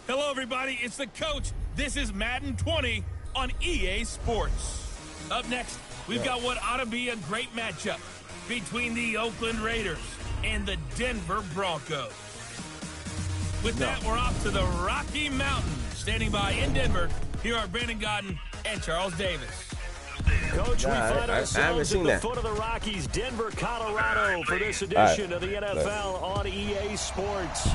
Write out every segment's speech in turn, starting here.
Hello, everybody. It's the coach. This is Madden 20 on EA Sports. Up next, we've got what ought to be a great matchup between the Oakland Raiders and the Denver Broncos. With that, we're off to the Rocky Mountains. Standing by in Denver, here are Brandon Godden and Charles Davis. Coach, we find ourselves at the foot of the Rockies, Denver, Colorado, for this edition of the NFL on EA Sports.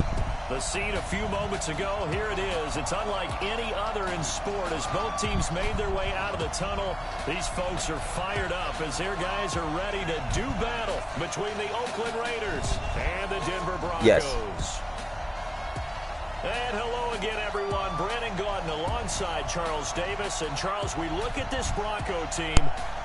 The scene a few moments ago, here it is. It's unlike any other in sport as both teams made their way out of the tunnel. These folks are fired up as their guys are ready to do battle between the Oakland Raiders and the Denver Broncos. Yes. And hello again, everyone. Brandon Gaudin alongside Charles Davis. And, Charles, we look at this Bronco team,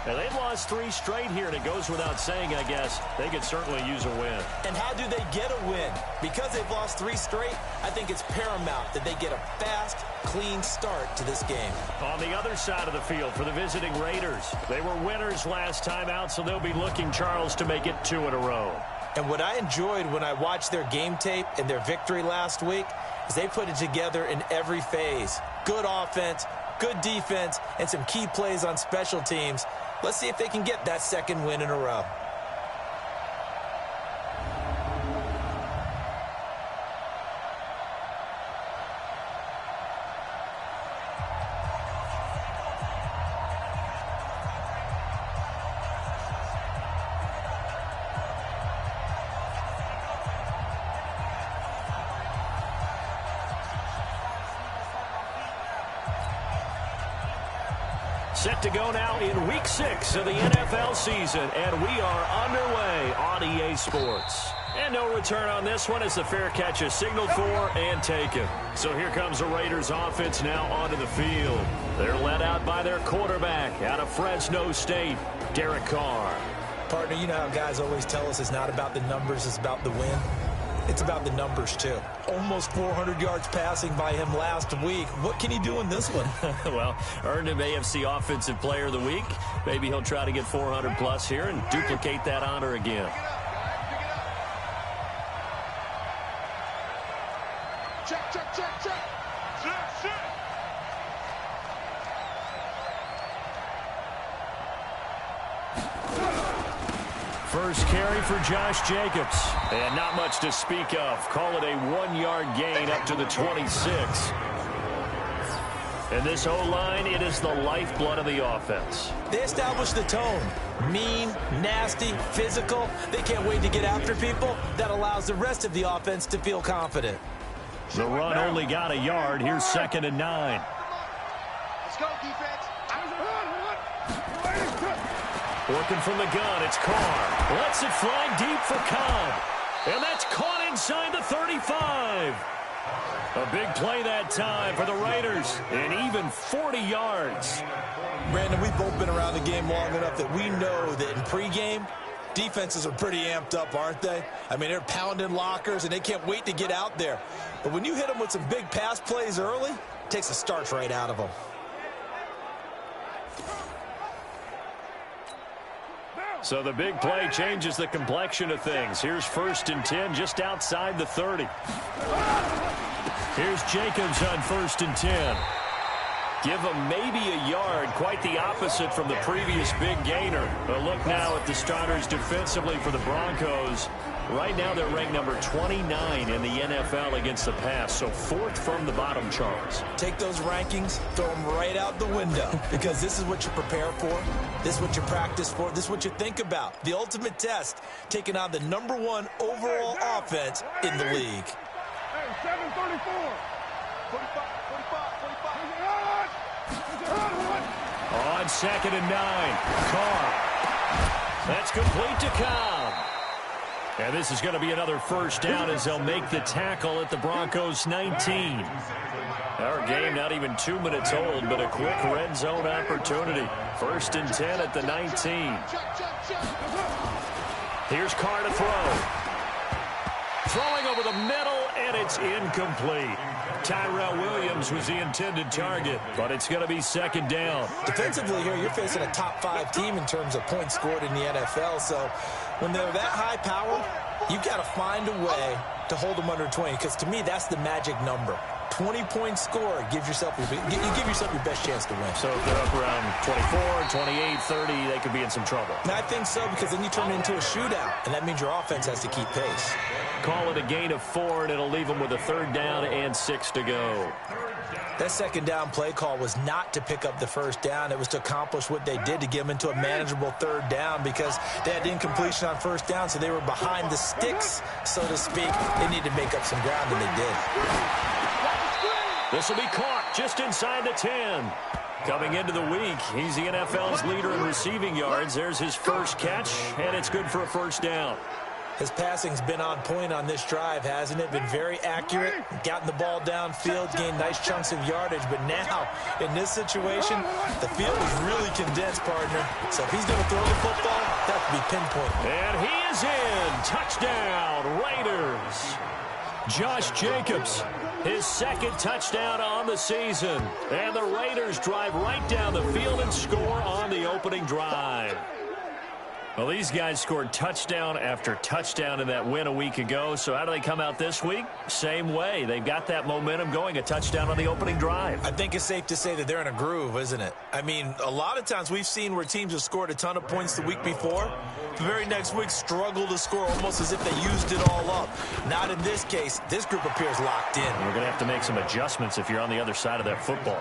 and they've lost 3 straight here, and it goes without saying, I guess, they could certainly use a win. And how do they get a win? Because they've lost 3 straight, I think it's paramount that they get a fast, clean start to this game. On the other side of the field for the visiting Raiders, they were winners last time out, so they'll be looking, Charles, to make it 2 in a row. And what I enjoyed when I watched their game tape and their victory last week is they put it together in every phase. Good offense, good defense, and some key plays on special teams. Let's see if they can get that 2nd win in a row. Set to go now in Week 6 of the NFL season, and we are underway on EA Sports. And no return on this one as the fair catch is signaled for and taken. So here comes the Raiders offense now onto the field. They're led out by their quarterback out of Fresno State, Derek Carr. Partner, you know how guys always tell us it's not about the numbers, it's about the win. It's about the numbers, too. Almost 400 yards passing by him last week. What can he do in this one? Well, earned him AFC Offensive Player of the Week. Maybe he'll try to get 400-plus here and duplicate that honor again. Check, check, check, check. Check, check. First carry for Josh Jacobs. And not much to speak of. Call it a 1-yard gain up to the 26. And this O-line, it is the lifeblood of the offense. They establish the tone. Mean, nasty, physical. They can't wait to get after people. That allows the rest of the offense to feel confident. The run only got a yard. Here's 2nd and 9. Let's go, defense. Working from the gun, it's Carr. Lets it fly deep for Cobb. And that's caught inside the 35. A big play that time for the Raiders. And even 40 yards. Brandon, we've both been around the game long enough that we know that in pregame, defenses are pretty amped up, aren't they? I mean, they're pounding lockers, and they can't wait to get out there. But when you hit them with some big pass plays early, it takes the starch right out of them. So the big play changes the complexion of things. Here's 1st and 10 just outside the 30. Here's Jacobs on 1st and 10. Give him maybe a yard, quite the opposite from the previous big gainer. A look now at the starters defensively for the Broncos. Right now they're ranked number 29 in the NFL against the pass, so 4th from the bottom, Charles. Take those rankings, throw them right out the window, because this is what you prepare for, this is what you practice for, this is what you think about. The ultimate test, taking on the #1 overall offense in the league. Hey, 734. 45, 45. On 2nd and 9, Carr. That's complete to Cobb. And this is going to be another 1st down as they'll make the tackle at the Broncos 19. Our game not even 2 minutes old, but a quick red zone opportunity. 1st and 10 at the 19. Here's Carr to throw. Throwing over the middle, and and it's incomplete. Tyrell Williams was the intended target, but it's going to be second down. Defensively here, you're facing a top 5 team in terms of points scored in the NFL. So when they're that high power, you've got to find a way to hold them under 20, because to me, that's the magic number. 20-point score, you give yourself your best chance to win. So if they're up around 24, 28, 30, they could be in some trouble. And I think so, because then you turn it into a shootout, and that means your offense has to keep pace. Call it a gain of 4, and it'll leave them with a 3rd down and 6 to go. That second down play call was not to pick up the first down. It was to accomplish what they did, to get them into a manageable 3rd down, because they had incompletion on first down, so they were behind the sticks, so to speak. They needed to make up some ground, and they did. This will be caught just inside the 10. Coming into the week, he's the NFL's leader in receiving yards. There's his first catch, and it's good for a 1st down. His passing's been on point on this drive, hasn't it? Been very accurate, gotten the ball downfield, gained nice chunks of yardage. But now, in this situation, the field is really condensed, partner. So if he's going to throw the football, that could be pinpoint. And he is in. Touchdown, Raiders. Josh Jacobs, his 2nd touchdown on the season. And the Raiders drive right down the field and score on the opening drive. Well, these guys scored touchdown after touchdown in that win a week ago. So how do they come out this week? Same way. They've got that momentum going, a touchdown on the opening drive. I think it's safe to say that they're in a groove, isn't it? I mean, a lot of times we've seen where teams have scored a ton of points the week before. The very next week struggle to score, almost as if they used it all up. Not in this case. This group appears locked in. We're going to have to make some adjustments if you're on the other side of that football.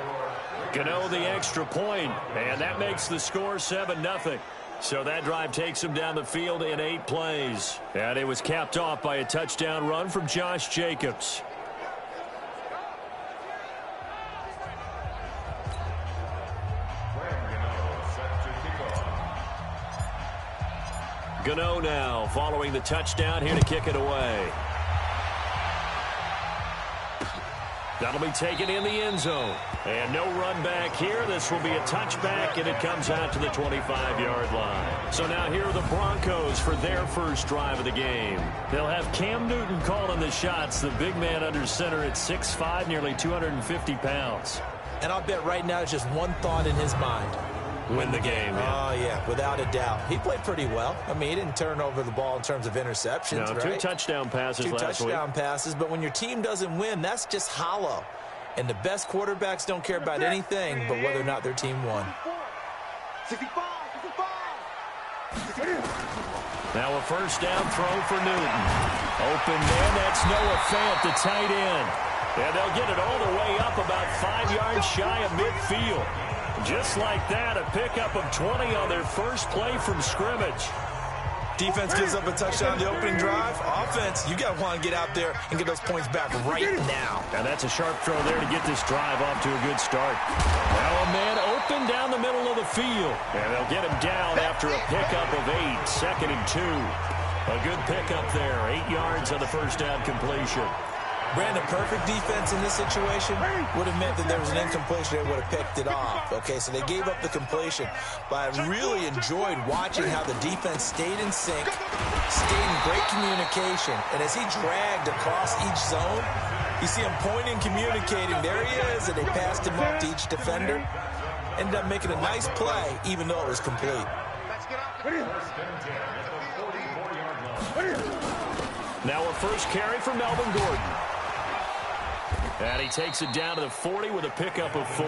Gano the extra point, and that makes the score 7-0. So that drive takes him down the field in 8 plays. And it was capped off by a touchdown run from Josh Jacobs. Gano now following the touchdown, here to kick it away. That'll be taken in the end zone. And no run back here. This will be a touchback, and it comes out to the 25-yard line. So now here are the Broncos for their first drive of the game. They'll have Cam Newton calling the shots, the big man under center at 6'5", nearly 250 pounds. And I'll bet right now it's just one thought in his mind. Win the game. Oh, yeah, without a doubt. He played pretty well. I mean, he didn't turn over the ball in terms of interceptions, no, right? 2 touchdown passes last week. 2 touchdown passes, but when your team doesn't win, that's just hollow. And the best quarterbacks don't care about anything but whether or not their team won. Now a first down throw for Newton. Open man, that's Noah Fant, the tight end. And they'll get it all the way up about 5 yards shy of midfield. Just like that, a pickup of 20 on their first play from scrimmage. Defense gives up a touchdown the opening drive. Offense, you got to want to get out there and get those points back right now. And that's a sharp throw there to get this drive off to a good start. Now a man open down the middle of the field. And they'll get him down after a pickup of 8, 2nd and 2. A good pickup there, 8 yards on the first down completion. Brandon, perfect defense in this situation would have meant that there was an incompletion that would have picked it off. Okay, so they gave up the completion. But I really enjoyed watching how the defense stayed in sync, stayed in great communication. And as he dragged across each zone, you see him pointing, communicating. There he is, and they passed him off to each defender. Ended up making a nice play, even though it was complete. Now a first carry for Melvin Gordon. And he takes it down to the 40 with a pickup of 4.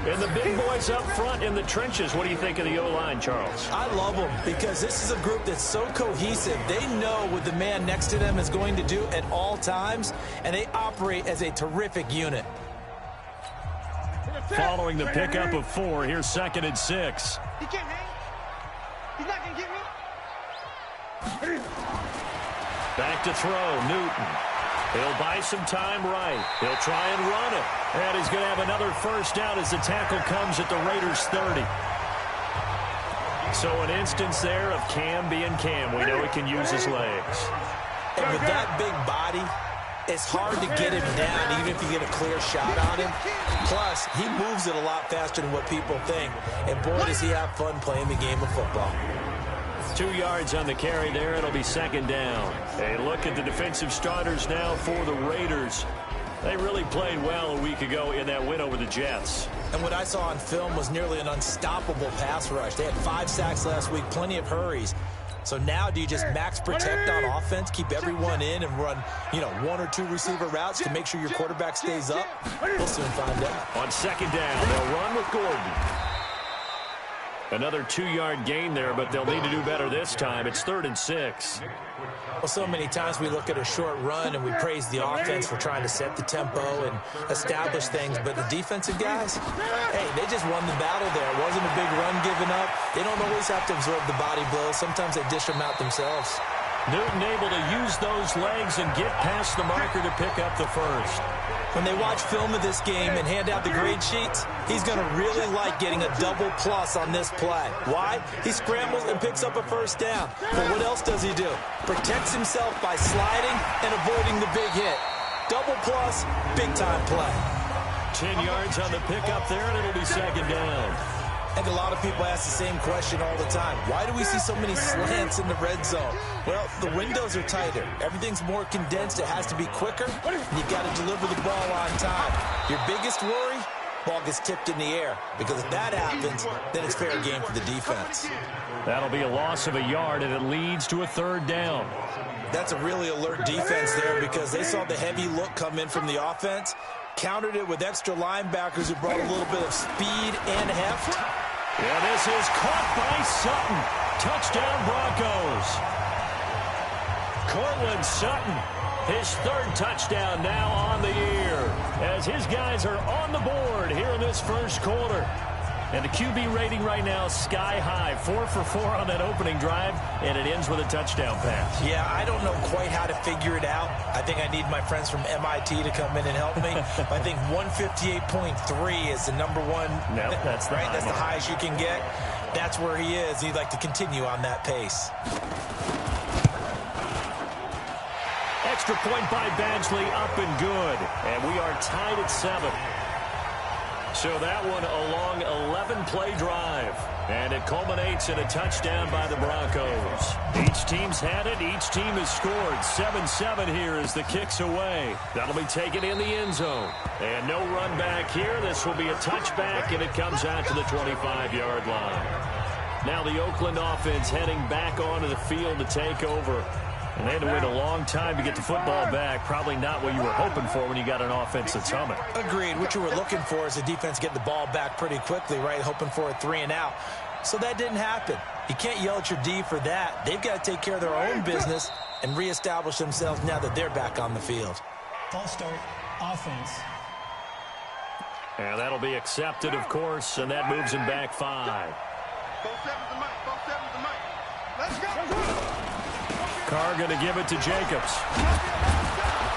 And the big boys up front in the trenches. What do you think of the O-line, Charles? I love them because this is a group that's so cohesive. They know what the man next to them is going to do at all times, and they operate as a terrific unit. Following the pickup of 4, here's 2nd and 6. He can't hang. He's not going to get me. Back to throw, Newton. He'll buy some time right. He'll try and run it. And he's going to have another first down as the tackle comes at the Raiders' 30. So an instance there of Cam being Cam. We know he can use his legs. And with that big body, it's hard to get him down even if you get a clear shot on him. Plus, he moves it a lot faster than what people think. And boy, does he have fun playing the game of football. 2 yards on the carry there. It'll be second down. A look at the defensive starters now for the Raiders. They really played well a week ago in that win over the Jets. And what I saw on film was nearly an unstoppable pass rush. They had 5 sacks last week, plenty of hurries. So now do you just max protect on offense, keep everyone in, and run, 1 or 2 receiver routes to make sure your quarterback stays up? We'll soon find out. On second down, they'll run with Gordon. Another 2-yard gain there, but they'll need to do better this time. It's 3rd and 6. Well, so many times we look at a short run and we praise the offense for trying to set the tempo and establish things, but the defensive guys, hey, they just won the battle there. It wasn't a big run given up. They don't always have to absorb the body blows. Sometimes they dish them out themselves. Newton able to use those legs and get past the marker to pick up the first. When they watch film of this game and hand out the grade sheets, he's going to really like getting a double plus on this play. Why? He scrambles and picks up a first down. But what else does he do? Protects himself by sliding and avoiding the big hit. Double plus, big-time play. 10 yards on the pickup there, and it'll be second down. I think a lot of people ask the same question all the time. Why do we see so many slants in the red zone? Well, the windows are tighter. Everything's more condensed. It has to be quicker. And you've got to deliver the ball on time. Your biggest worry? Ball gets tipped in the air. Because if that happens, then it's fair game for the defense. That'll be a loss of a yard, and it leads to a 3rd down. That's a really alert defense there because they saw the heavy look come in from the offense, countered it with extra linebackers who brought a little bit of speed and heft. Yeah, this is caught by Sutton. Touchdown, Broncos. Cortland Sutton, his 3rd touchdown now on the year, as his guys are on the board here in this first quarter. And the QB rating right now is sky high. 4 for 4 on that opening drive, and it ends with a touchdown pass. Yeah, I don't know quite how to figure it out. I think I need my friends from MIT to come in and help me. I think 158.3 is the number one. No, that's the right. That's the highest you can get. That's where he is. He'd like to continue on that pace. Extra point by Badgley, up and good. And we are tied at 7. So that one a long 11-play drive. And it culminates in a touchdown by the Broncos. Each team's had it. Each team has scored. 7-7 here as the kick's away. That'll be taken in the end zone. And no run back here. This will be a touchback, and it comes out to the 25-yard line. Now the Oakland offense heading back onto the field to take over. And they had to wait a long time to get the football back. Probably not what you were hoping for when you got an offense that's humming. Agreed. What you were looking for is the defense getting the ball back pretty quickly, right? Hoping for a 3-and-out. So that didn't happen. You can't yell at your D for that. They've got to take care of their own business and reestablish themselves now that they're back on the field. False start, offense. And that'll be accepted, of course, and that moves him back 5. Let's go. Carr going to give it to Jacobs.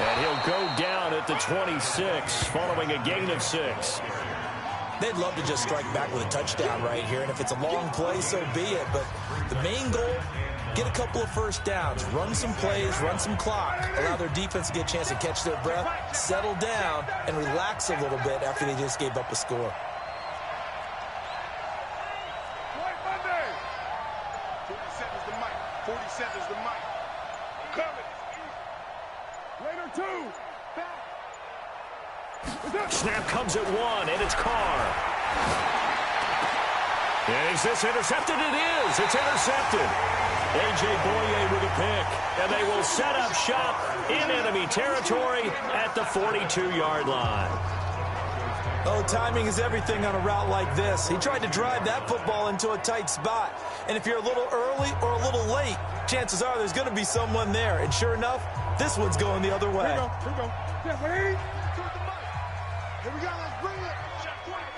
And he'll go down at the 26, following a gain of 6. They'd love to just strike back with a touchdown right here, and if it's a long play, so be it. But the main goal, get a couple of first downs, run some plays, run some clock, allow their defense to get a chance to catch their breath, settle down, and relax a little bit after they just gave up a score. 47's the mic. 47's the mic. Coming. Raider 2. Back. Snap comes at 1, and it's Carr. And is this intercepted? It is. It's intercepted. A.J. Boye with a pick. And they will set up shop in enemy territory at the 42-yard line. Oh, timing is everything on a route like this. He tried to drive that football into a tight spot. And if you're a little early or a little late, chances are there's going to be someone there. And sure enough, this one's going the other way. Here we go. Yeah, ready? Here we go. Let's bring it.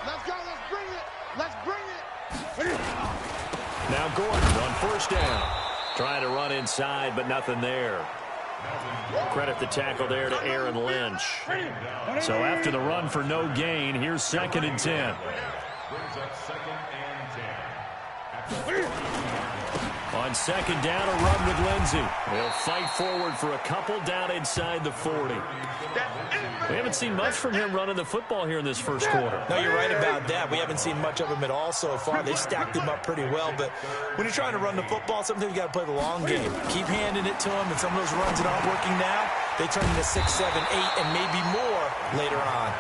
Let's go. Let's bring it. Let's bring it. Now Gordon on first down. Trying to run inside, but nothing there. Credit the tackle there to Aaron Lynch. So after the run for no gain, here's 2nd and 10. On second down, a run with Lindsey. They'll fight forward for a couple down inside the 40. We haven't seen much from him running the football here in this first quarter. No, you're right about that. We haven't seen much of him at all so far. They've stacked him up pretty well, but when you're trying to run the football, sometimes you got to play the long game. Keep handing it to him, and some of those runs that aren't working now, they turn into 6, 7, 8, and maybe more later on.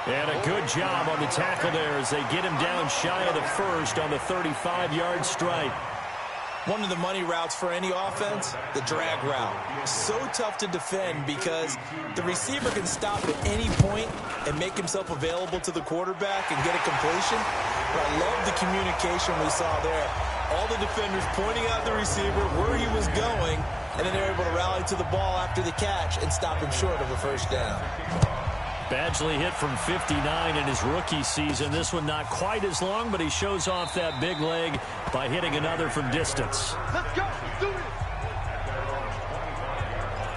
And a good job on the tackle there as they get him down shy of the first on the 35-yard stripe. One of the money routes for any offense, the drag route. So tough to defend because the receiver can stop at any point and make himself available to the quarterback and get a completion. But I love the communication we saw there. All the defenders pointing out the receiver, where he was going, and then they're able to rally to the ball after the catch and stop him short of a first down. Badgley hit from 59 in his rookie season. This one not quite as long, but he shows off that big leg by hitting another from distance. Let's go. Do it.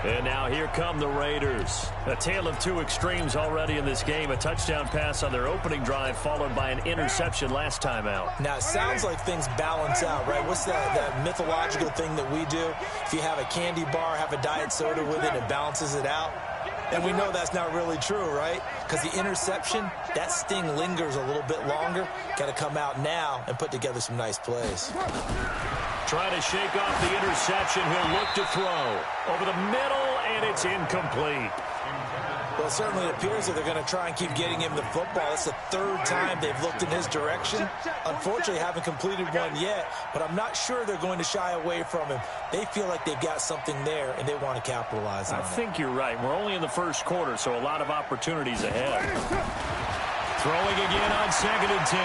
And now here come the Raiders. A tale of two extremes already in this game. A touchdown pass on their opening drive followed by an interception last time out. Now, it sounds like things balance out, right? What's that mythological thing that we do? If you have a candy bar, have a diet soda with it, it balances it out. And we know that's not really true, right? Because the interception, that sting lingers a little bit longer. Got to come out now and put together some nice plays. Trying to shake off the interception. He'll look to throw. Over the middle, and it's incomplete. Well, it certainly appears that they're going to try and keep getting him the football. It's the third time they've looked in his direction. Unfortunately, haven't completed one yet, but I'm not sure they're going to shy away from him. They feel like they've got something there, and they want to capitalize on it. I think you're right. We're only in the first quarter, so a lot of opportunities ahead. Throwing again on 2nd and 10.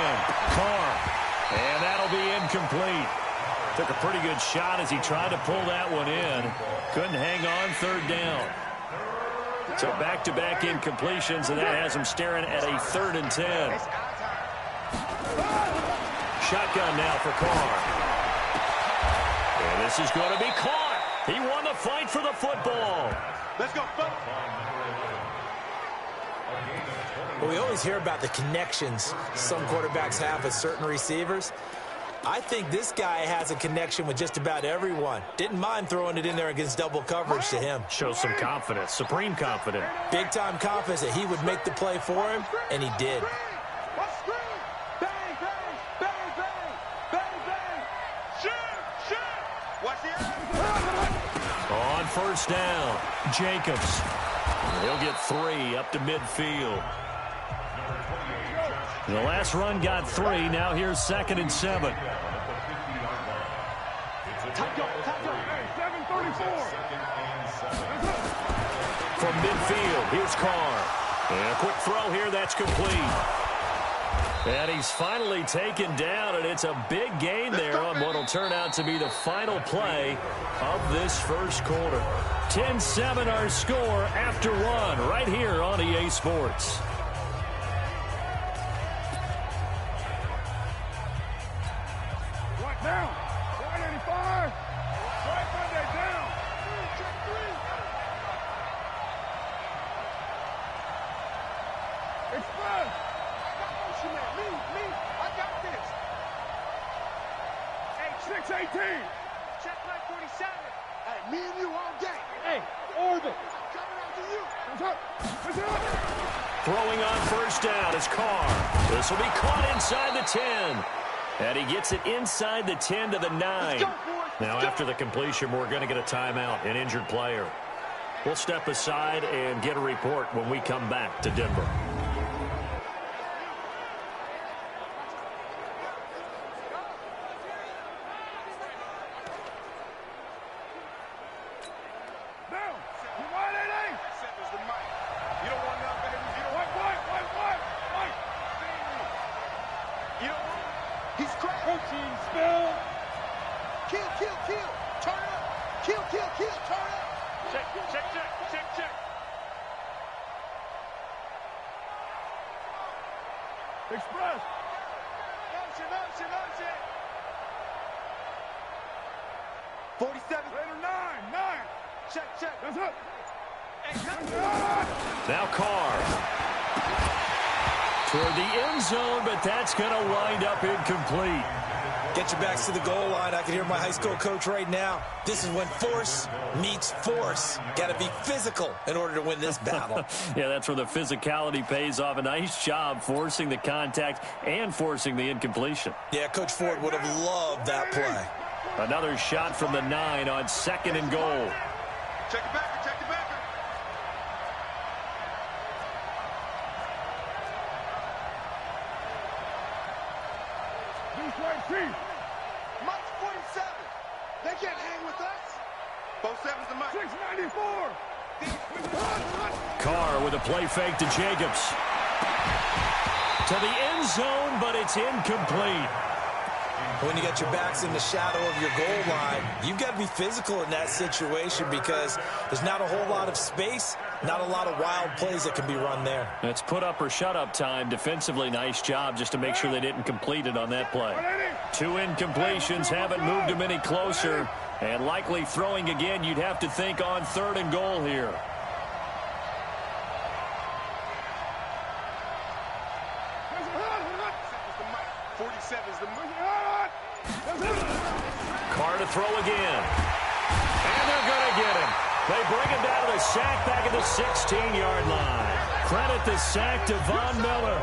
Carr. And that'll be incomplete. Took a pretty good shot as he tried to pull that one in. Couldn't hang on 3rd down. So back-to-back incompletions, and that has him staring at a 3rd and 10. Shotgun now for Carr. And this is going to be caught. He won the fight for the football. Let's go. Well, we always hear about the connections some quarterbacks have with certain receivers. I think this guy has a connection with just about everyone. Didn't mind throwing it in there against double coverage to him. Shows some confidence, supreme confidence. Big-time confidence that he would make the play for him, and he did. On 1st down, Jacobs. He'll get 3 up to midfield. The last run got 3. Now here's 2nd and 7. From midfield, here's Carr. And a quick throw here, that's complete. And he's finally taken down, and it's a big gain there on what will turn out to be the final play of this first quarter. 10-7 our score after 1 right here on EA Sports. Down. 185. Right Monday down. Check 3. Express. I got motion there. Me. I got this. Hey, 618. Check line 47. Hey, me and you all day. Hey, orbit. Coming after you. What's up? Throwing on 1st down is Carr. This will be caught inside the 10. And he gets it inside the 10 to the 9. Now, after the completion, we're going to get a timeout, an injured player. We'll step aside and get a report when we come back to Denver. Express. Motion. 47. Raider 9. Check. That's up. Now Carr. Toward the end zone, but that's going to wind up incomplete. Get your backs to the goal line. I can hear my high school coach right now. This is when force meets force. Got to be physical in order to win this battle. Yeah, that's where the physicality pays off. A nice job forcing the contact and forcing the incompletion. Yeah, Coach Ford would have loved that play. Another shot from the 9 on 2nd and goal. Check it back, check it back. Mike 47. They can't hang with us. 47's the Mike. 694. Carr with a play fake to Jacobs. To the end zone, but it's incomplete. When you got your backs in the shadow of your goal line, you've got to be physical in that situation because there's not a whole lot of space, not a lot of wild plays that can be run there. It's put up or shut up time. Defensively, nice job just to make sure they didn't complete it on that play. 2 incompletions haven't moved them any closer, and likely throwing again, you'd have to think on 3rd and goal here. Carr to throw again. And they're going to get him. They bring him down to the sack back at the 16-yard line. Credit the sack to Von Miller.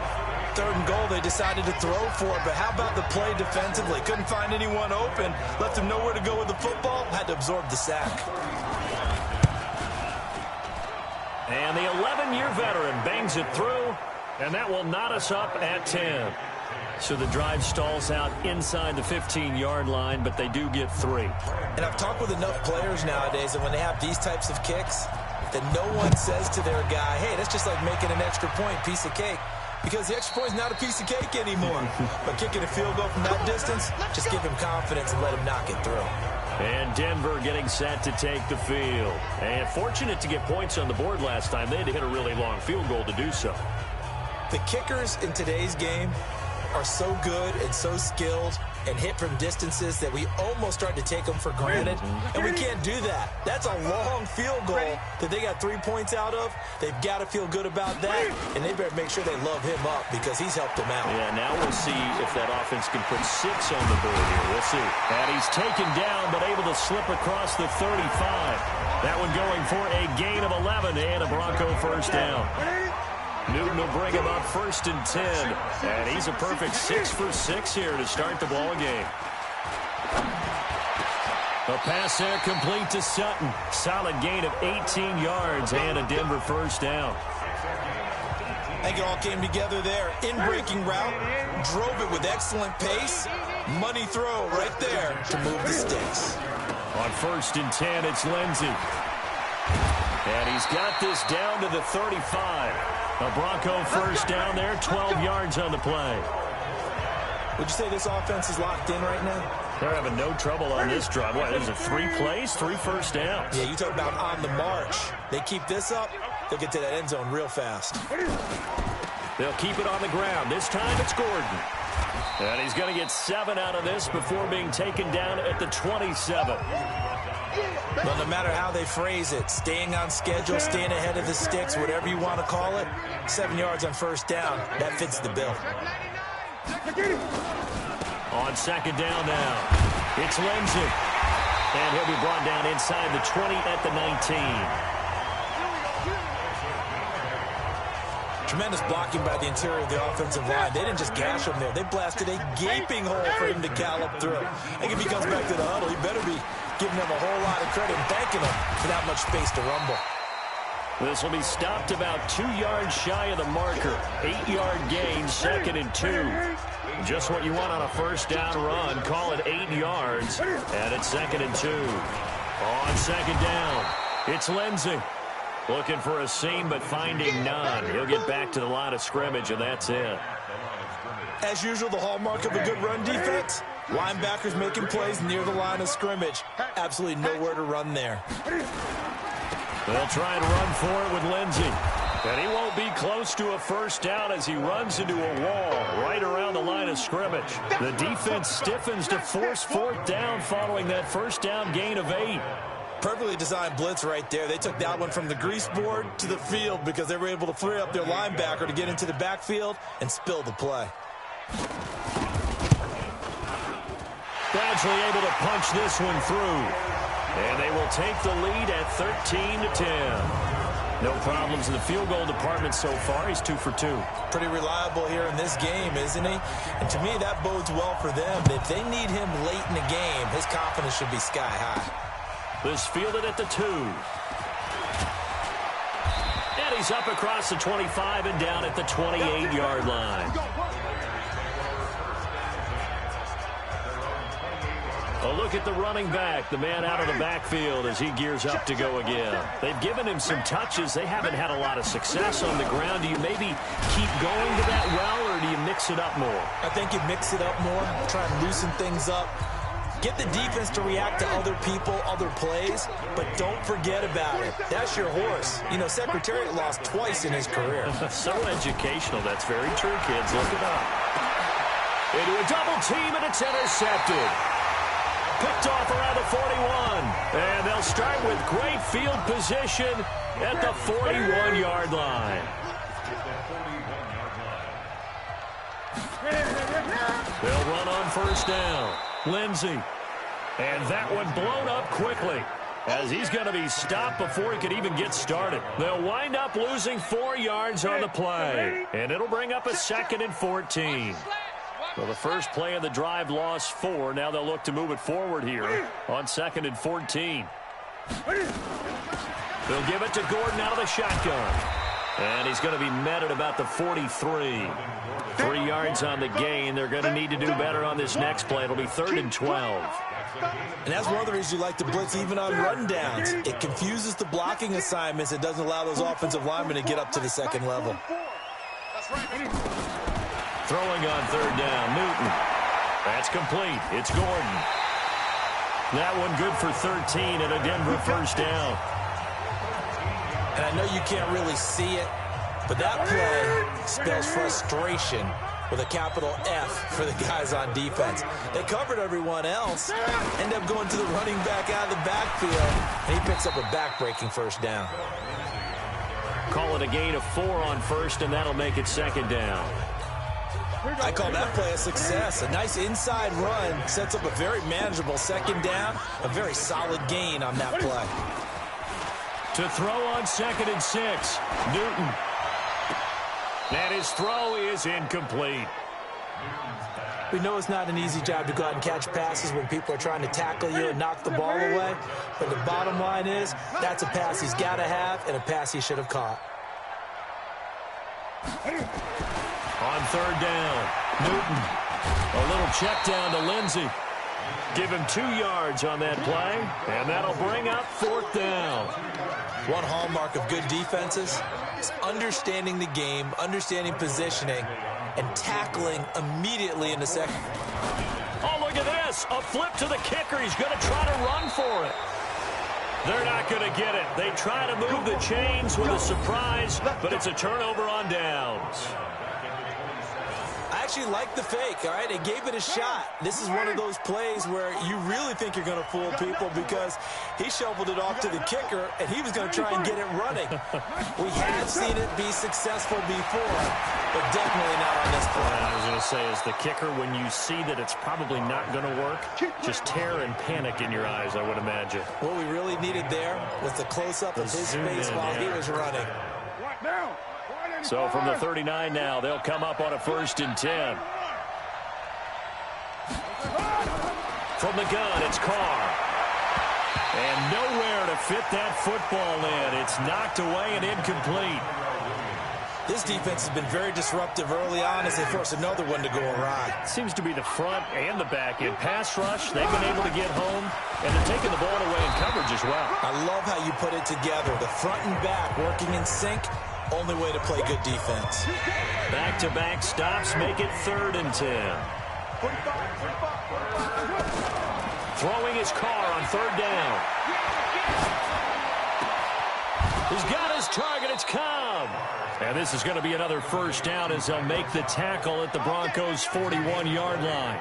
3rd and goal, they decided to throw for it, but how about the play defensively? Couldn't find anyone open, left him nowhere to go with the football, had to absorb the sack. And the 11-year veteran bangs it through, and that will knot us up at 10. So the drive stalls out inside the 15-yard line, but they do get 3. And I've talked with enough players nowadays that when they have these types of kicks, that no one says to their guy, hey, that's just like making an extra point, piece of cake. Because the extra point is not a piece of cake anymore. But kicking a field goal from that distance, just give him confidence and let him knock it through. And Denver getting set to take the field. And fortunate to get points on the board last time. They had to hit a really long field goal to do so. The kickers in today's game are so good and so skilled and hit from distances that we almost start to take them for granted. And we can't do that. That's a long field goal that they got 3 points out of. They've got to feel good about that, and they better make sure they love him up because he's helped them out. Yeah, now we'll see if that offense can put 6 on the board here. We'll see. And he's taken down but able to slip across the 35. That one going for a gain of 11 and a Bronco first down. Newton will bring him up 1st and 10. And he's a perfect 6 for 6 here to start the ball game. A pass there complete to Sutton. Solid gain of 18 yards and a Denver first down. I think it all came together there. In-breaking route, drove it with excellent pace. Money throw right there to move the sticks. On 1st and 10, it's Lindsey. And he's got this down to the 35. A Bronco first down there, 12 yards on the play. Would you say this offense is locked in right now? They're having no trouble on this drive. What, is it 3 plays, 3 first downs? Yeah, you talk about on the march. They keep this up, they'll get to that end zone real fast. They'll keep it on the ground. This time it's Gordon. And he's going to get 7 out of this before being taken down at the 27. Well, no matter how they phrase it, staying on schedule, staying ahead of the sticks, whatever you want to call it, 7 yards on first down, that fits the bill. On 2nd down now, it's Lindsey. And he'll be brought down inside the 20 at the 19. Tremendous blocking by the interior of the offensive line. They didn't just gash him there. They blasted a gaping hole for him to gallop through. I think if he comes back to the huddle, he better be giving them a whole lot of credit and thanking them for that much space to rumble. This will be stopped about 2 yards shy of the marker. 8-yard gain, 2nd and 2. Just what you want on a first down run. Call it 8 yards. And it's 2nd and 2. On 2nd down, it's Lindsey. Looking for a seam, but finding none. He'll get back to the line of scrimmage, and that's it. As usual, the hallmark of a good run defense, linebackers making plays near the line of scrimmage. Absolutely nowhere to run there. They'll try and run for it with Lindsey. And he won't be close to a first down as he runs into a wall right around the line of scrimmage. The defense stiffens to force 4th down following that first down gain of 8. Perfectly designed blitz right there. They took that one from the grease board to the field because they were able to free up their linebacker to get into the backfield and spill the play. Badgley able to punch this one through. And they will take the lead at 13-10. No problems in the field goal department so far. He's 2 for 2. Pretty reliable here in this game, isn't he? And to me, that bodes well for them. If they need him late in the game, his confidence should be sky high. This fielded at the 2. And he's up across the 25 and down at the 28-yard line. A look at the running back, the man out of the backfield as he gears up to go again. They've given him some touches. They haven't had a lot of success on the ground. Do you maybe keep going to that well, or do you mix it up more? I think you mix it up more, try and loosen things up. Get the defense to react to other people, other plays, but don't forget about it. That's your horse. You know, Secretariat lost twice in his career. So educational. That's very true, kids. Look it up. Into a double team, and it's intercepted. Picked off around the 41. And they'll start with great field position at the 41-yard line. They'll run on first down. Lindsey. And that one blown up quickly as he's going to be stopped before he could even get started. They'll wind up losing 4 yards on the play. And it'll bring up a 2nd and 14. Well, the first play of the drive lost 4. Now they'll look to move it forward here on 2nd and 14. They'll give it to Gordon out of the shotgun. And he's going to be met at about the 43. 3 yards on the gain. They're going to need to do better on this next play. It'll be 3rd and 12. And that's one of the reasons you like to blitz even on run downs. It confuses the blocking assignments. It doesn't allow those offensive linemen to get up to the second level. Throwing on 3rd down, Newton. That's complete. It's Gordon. That one good for 13 and a Denver first down. And I know you can't really see it, but that play spells frustration with a capital F for the guys on defense. They covered everyone else, end up going to the running back out of the backfield, and he picks up a back-breaking first down. Call it a gain of 4 on first, and that'll make it 2nd down. I call that play a success. A nice inside run sets up a very manageable 2nd down, a very solid gain on that play. To throw on 2nd and 6, Newton. And his throw is incomplete. We know it's not an easy job to go out and catch passes when people are trying to tackle you and knock the ball away. But the bottom line is, that's a pass he's got to have and a pass he should have caught. On 3rd down, Newton. A little check down to Lindsey. Give him 2 yards on that play, and that'll bring up 4th down. One hallmark of good defenses is understanding the game, understanding positioning, and tackling immediately in the second. Oh, look at this. A flip to the kicker. He's going to try to run for it. They're not going to get it. They try to move the chains with a surprise, but it's a turnover on downs. I actually like the fake, all right? They gave it a shot. This is one of those plays where you really think you're going to fool people because he shoveled it off to the kicker, and he was going to try and get it running. We have seen it be successful before, but definitely not on this play. I was going to say, as the kicker, when you see that it's probably not going to work, just terror and panic in your eyes, I would imagine. What we really needed there was the close-up of his face while he was running. So from the 39 now, they'll come up on a 1st and 10. From the gun, it's Carr. And nowhere to fit that football in. It's knocked away and incomplete. This defense has been very disruptive early on as they force another one to go awry. Seems to be the front and the back end. Pass rush, they've been able to get home, and they're taking the ball away in coverage as well. I love how you put it together. The front and back working in sync. Only way to play good defense. Back-to-back stops make it 3rd and 10. Throwing his Carr on 3rd down. He's got his target. It's Cobb. And this is going to be another first down as they'll make the tackle at the Broncos' 41-yard line.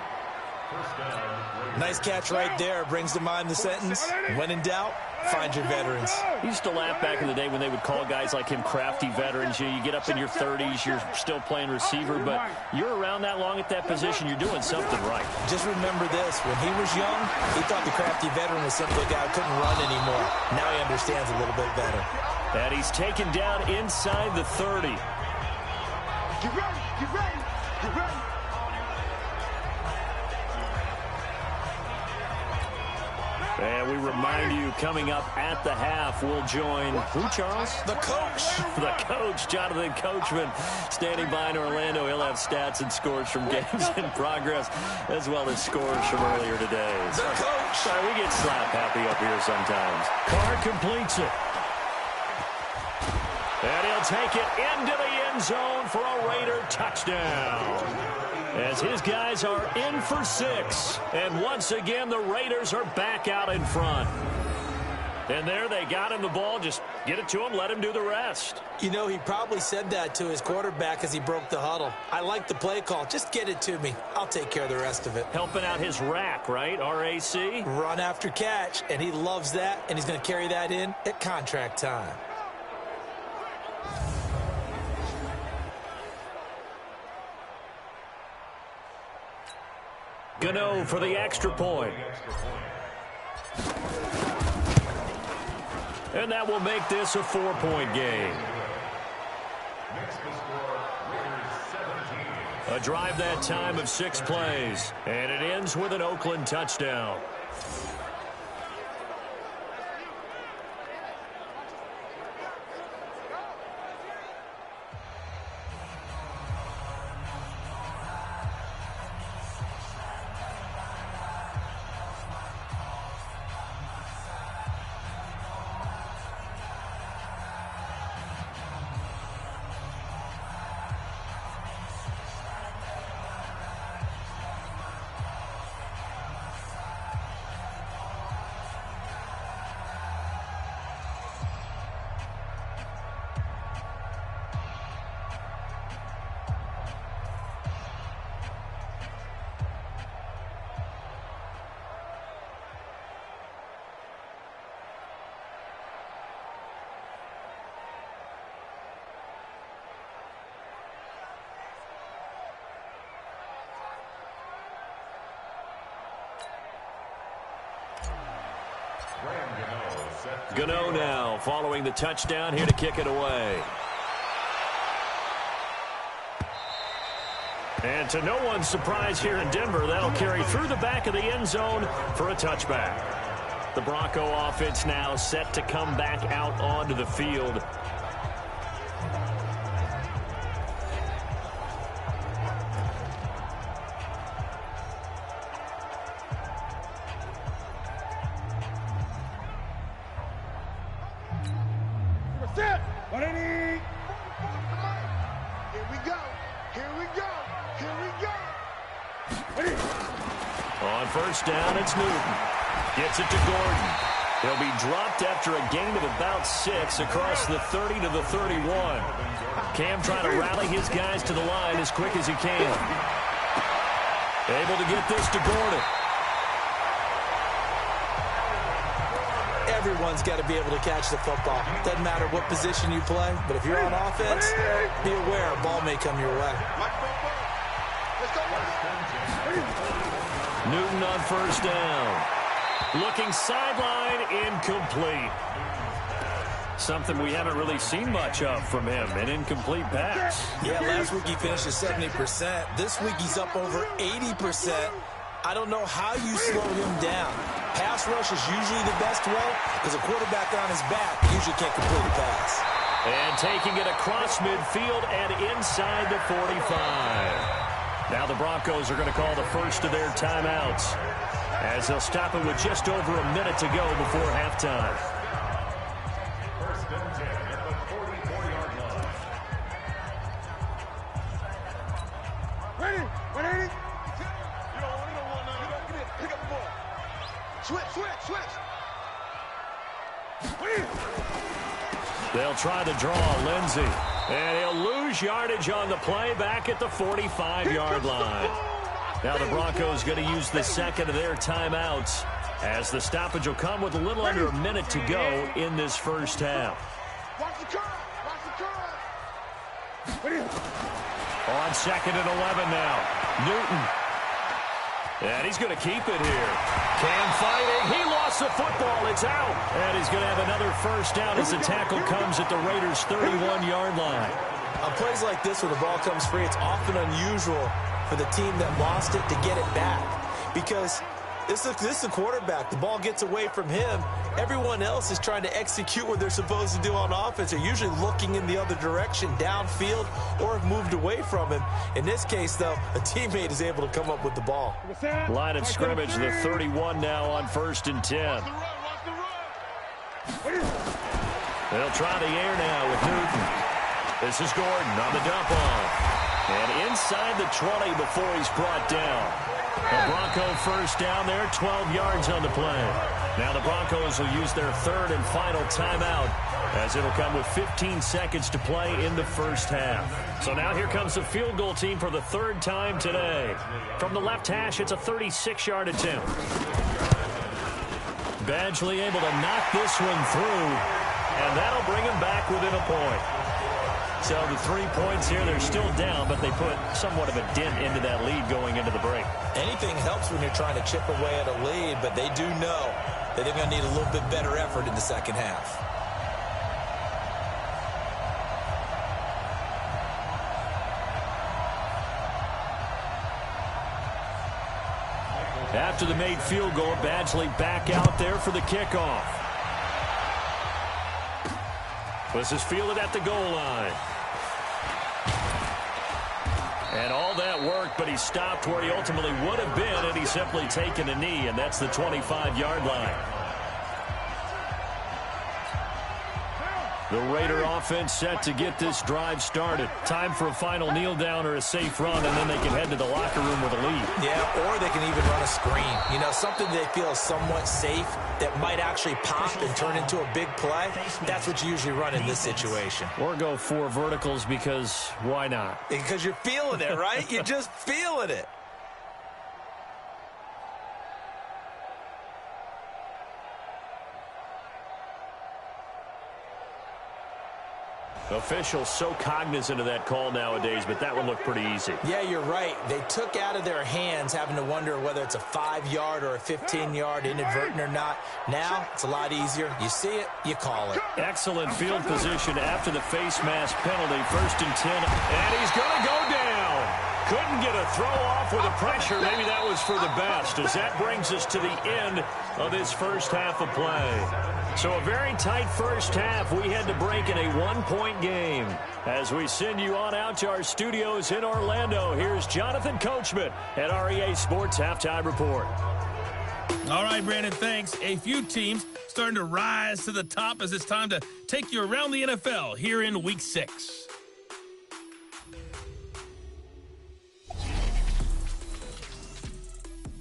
Nice catch right there. Brings to mind the sentence, when in doubt, find your veterans. He used to laugh back in the day when they would call guys like him crafty veterans. You get up in your 30s, you're still playing receiver, but you're around that long at that position, you're doing something right. Just remember this. When he was young, he thought the crafty veteran was simply a guy who couldn't run anymore. Now he understands a little bit better. And he's taken down inside the 30. Get ready, get ready, get ready. And we remind you, coming up at the half, we'll join who, Charles? The coach. The coach, Jonathan Coachman, standing by in Orlando. He'll have stats and scores from games in progress, as well as scores from earlier today. The coach. Sorry, we get slap happy up here sometimes. Carr completes it. And he'll take it into the end zone for a Raider touchdown. As his guys are in for 6. And once again, the Raiders are back out in front. And there they got him the ball. Just get it to him, let him do the rest. You know, he probably said that to his quarterback as he broke the huddle. I like the play call. Just get it to me. I'll take care of the rest of it. Helping out his rack, right? R-A-C? Run after catch, and he loves that, and he's going to carry that in at contract time. Gano for the extra point. And that will make this a 4-point game. A drive that time of 6 plays. And it ends with an Oakland touchdown. Gano now following the touchdown, here to kick it away. And to no one's surprise here in Denver, that'll carry through the back of the end zone for a touchback. The Bronco offense now set to come back out onto the field. On first down, it's Newton. Gets it to Gordon. He'll be dropped after a gain of about 6 across the 30 to the 31. Cam trying to rally his guys to the line as quick as he can. Able to get this to Gordon. Everyone's got to be able to catch the football. Doesn't matter what position you play, but if you're on offense, be aware a ball may come your way. Newton on first down. Looking sideline, incomplete. Something we haven't really seen much of from him, an incomplete pass. Yeah, last week he finished at 70%. This week he's up over 80%. I don't know how you slow him down. Pass rush is usually the best way because a quarterback on his back usually can't complete a pass. And taking it across midfield and inside the 45. Now the Broncos are going to call the first of their timeouts as they'll stop it with just over a minute to go before halftime. First and 10 at the 44-yard line. Ready? 180. You don't want to get it. Pick up the ball. Switch. They'll try to draw Lindsey. And he'll lose yardage on the play back at the 45-yard line. Now the Broncos going to use the second of their timeouts as the stoppage will come with a little under a minute to go in this first half. Watch the curve. On 2nd and 11 now. Newton. And he's going to keep it here. Cam fighting. He lost the football. It's out. And he's going to have another first down as the tackle comes at the Raiders' 31-yard line. On plays like this where the ball comes free, it's often unusual for the team that lost it to get it back. Because this is the quarterback. The ball gets away from him. Everyone else is trying to execute what they're supposed to do on offense. They're usually looking in the other direction, downfield, or have moved away from him. In this case, though, a teammate is able to come up with the ball. Line of scrimmage, the 31 now on 1st and 10. They'll try the air now with Newton. This is Gordon on the dump off. And inside the 20 before he's brought down. The Bronco first down there, 12 yards on the play. Now the Broncos will use their 3rd and final timeout as it'll come with 15 seconds to play in the first half. So now here comes the field goal team for the 3rd time today. From the left hash, it's a 36-yard attempt. Badgley able to knock this one through, and that'll bring him back within a point. So the 3 points here, they're still down, but they put somewhat of a dent into that lead going into the break. Anything helps when you're trying to chip away at a lead, but they do know that they're going to need a little bit better effort in the second half. After the made field goal, Badgley back out there for the kickoff. This is fielded at the goal line. And all that worked, but he stopped where he ultimately would have been had he simply taken a knee, and that's the 25-yard line. The Raider offense set to get this drive started. Time for a final kneel down or a safe run, and then they can head to the locker room with a lead. Yeah, or they can even run a screen. You know, something they feel is somewhat safe that might actually pop and turn into a big play. That's what you usually run in this situation. Or go 4 verticals because why not? Because you're feeling it, right? You're just feeling it. Officials so cognizant of that call nowadays, but that one looked pretty easy. Yeah, you're right. They took out of their hands having to wonder whether it's a 5-yard or a 15-yard inadvertent or not. Now, it's a lot easier. You see it, you call it. Excellent field position after the face mask penalty. 1st and 10, and he's going to go down. Couldn't get a throw off with the pressure. Maybe that was for the best, as that brings us to the end of this first half of play. So a very tight first half. We had to break in a 1-point game. As we send you on out to our studios in Orlando, here's Jonathan Coachman at our EA Sports Halftime Report. All right, Brandon, thanks. A few teams starting to rise to the top as it's time to take you around the NFL here in Week 6.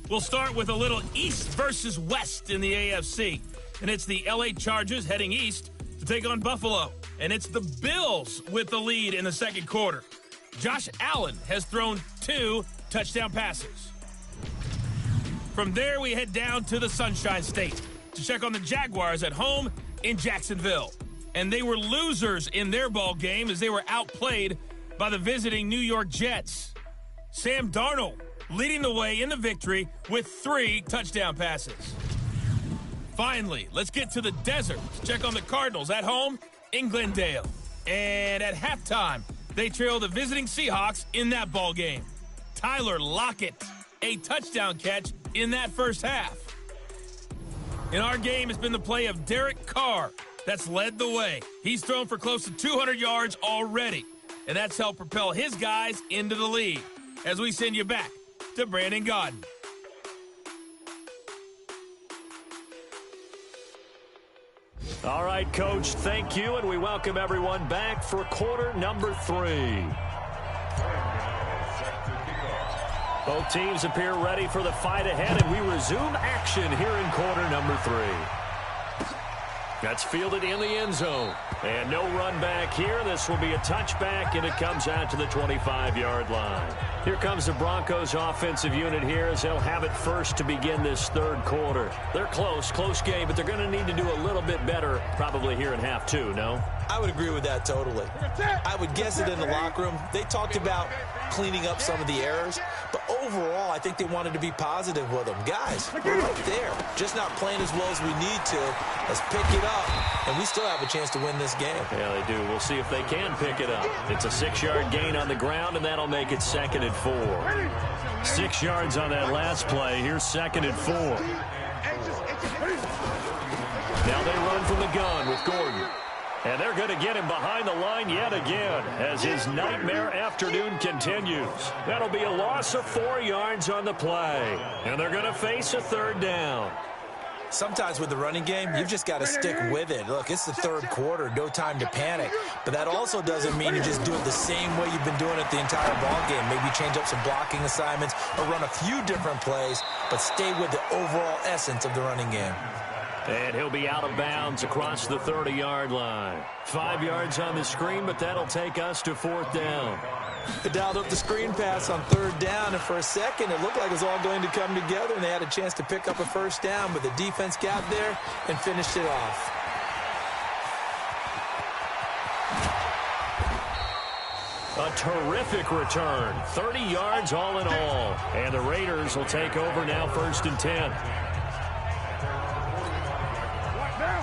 We'll start with a little East versus West in the AFC. And it's the LA Chargers heading east to take on Buffalo. And it's the Bills with the lead in the second quarter. Josh Allen has thrown 2 touchdown passes. From there, we head down to the Sunshine State to check on the Jaguars at home in Jacksonville. And they were losers in their ball game as they were outplayed by the visiting New York Jets. Sam Darnold leading the way in the victory with 3 touchdown passes. Finally, let's get to the desert to check on the Cardinals at home in Glendale. And at halftime, they trail the visiting Seahawks in that ball game. Tyler Lockett, a touchdown catch in that first half. In our game, it's been the play of Derek Carr that's led the way. He's thrown for close to 200 yards already, and that's helped propel his guys into the lead. As we send you back to Brandon Gaudin. All right, Coach, thank you, and we welcome everyone back for quarter number 3. Both teams appear ready for the fight ahead, and we resume action here in quarter number 3. That's fielded in the end zone. And no run back here. This will be a touchback, and it comes out to the 25-yard line. Here comes the Broncos offensive unit here as they'll have it first to begin this third quarter. They're close game, but they're going to need to do a little bit better probably here in half two, no? I would agree with that totally. I would guess it in the locker room. They talked about cleaning up some of the errors, but overall, I think they wanted to be positive with them. Guys, we're right there. Just not playing as well as we need to. Let's pick it up, and we still have a chance to win this game. Yeah, they do. We'll see if they can pick it up. It's a 6-yard gain on the ground, and that'll make it 2nd and 4. 6 yards on that last play. Here's 2nd and 4. Now they run from the gun with Gordon. And they're going to get him behind the line yet again as his nightmare afternoon continues. That'll be a loss of 4 yards on the play. And they're going to face a 3rd down. Sometimes with the running game, you've just got to stick with it. Look, it's the third quarter, no time to panic. But that also doesn't mean you just do it the same way you've been doing it the entire ball game. Maybe change up some blocking assignments or run a few different plays, but stay with the overall essence of the running game. And he'll be out of bounds across the 30-yard line. 5 yards on the screen, but that'll take us to 4th down. They dialed up the screen pass on 3rd down, and for a second it looked like it was all going to come together, and they had a chance to pick up a 1st down, but the defense got there and finished it off. A terrific return. 30 yards all in all. And the Raiders will take over now 1st and 10.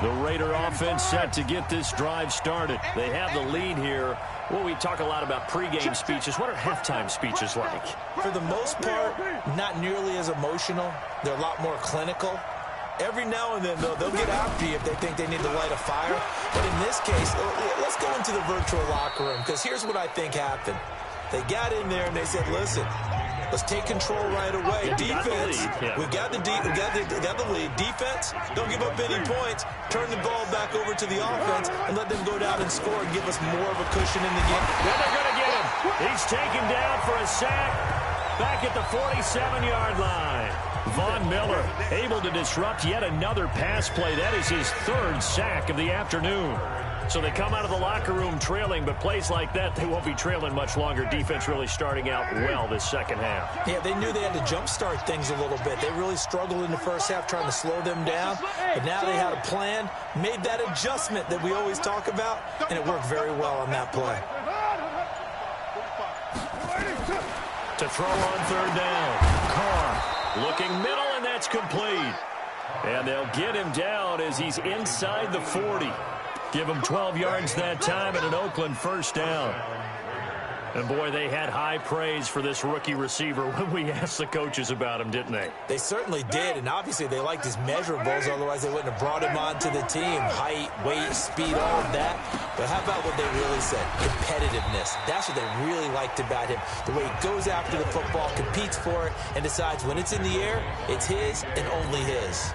The Raider offense set to get this drive started. They have the lead here. Well, we talk a lot about pregame speeches. What are halftime speeches like? For the most part, not nearly as emotional. They're a lot more clinical. Every now and then, though, they'll get after you if they think they need to light a fire. But in this case, let's go into the virtual locker room, because here's what I think happened. They got in there and they said, listen, let's take control right away. Defense, we got the lead. Defense, don't give up any points. Turn the ball back over to the offense and let them go down and score and give us more of a cushion in the game. Well, they're going to get him. He's taken down for a sack back at the 47-yard line. Von Miller able to disrupt yet another pass play. That is his 3rd sack of the afternoon. So they come out of the locker room trailing, but plays like that, they won't be trailing much longer. Defense really starting out well this second half. Yeah, they knew they had to jumpstart things a little bit. They really struggled in the first half trying to slow them down, but now they had a plan, made that adjustment that we always talk about, and it worked very well on that play. To throw on 3rd down, Carr looking middle, and that's complete. And they'll get him down as he's inside the 40. Give him 12 yards that time and an Oakland 1st down. And, boy, they had high praise for this rookie receiver when we asked the coaches about him, didn't they? They certainly did, and obviously they liked his measurables, otherwise they wouldn't have brought him onto the team. Height, weight, speed, all of that. But how about what they really said? Competitiveness. That's what they really liked about him. The way he goes after the football, competes for it, and decides when it's in the air, it's his and only his.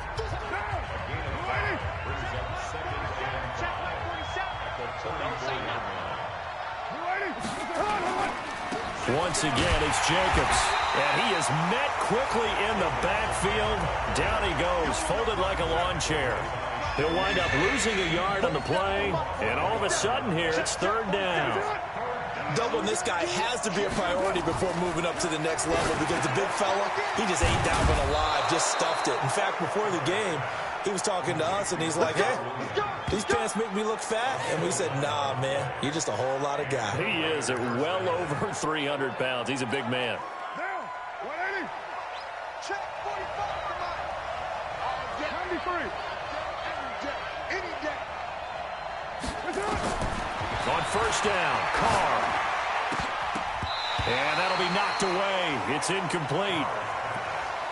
Once again, it's Jacobs. And he is met quickly in the backfield. Down he goes, folded like a lawn chair. He'll wind up losing a yard on the play. And all of a sudden here, it's 3rd down. Doubling this guy has to be a priority before moving up to the next level, because the big fella, he just ain't down but alive, just stuffed it. In fact, before the game, he was talking to us, and he's like, hey, these pants make me look fat. And we said, nah, man, you're just a whole lot of guy. He is at well over 300 pounds. He's a big man. Down, 180. Check, 45 On 1st down, Carr. And that'll be knocked away. It's incomplete.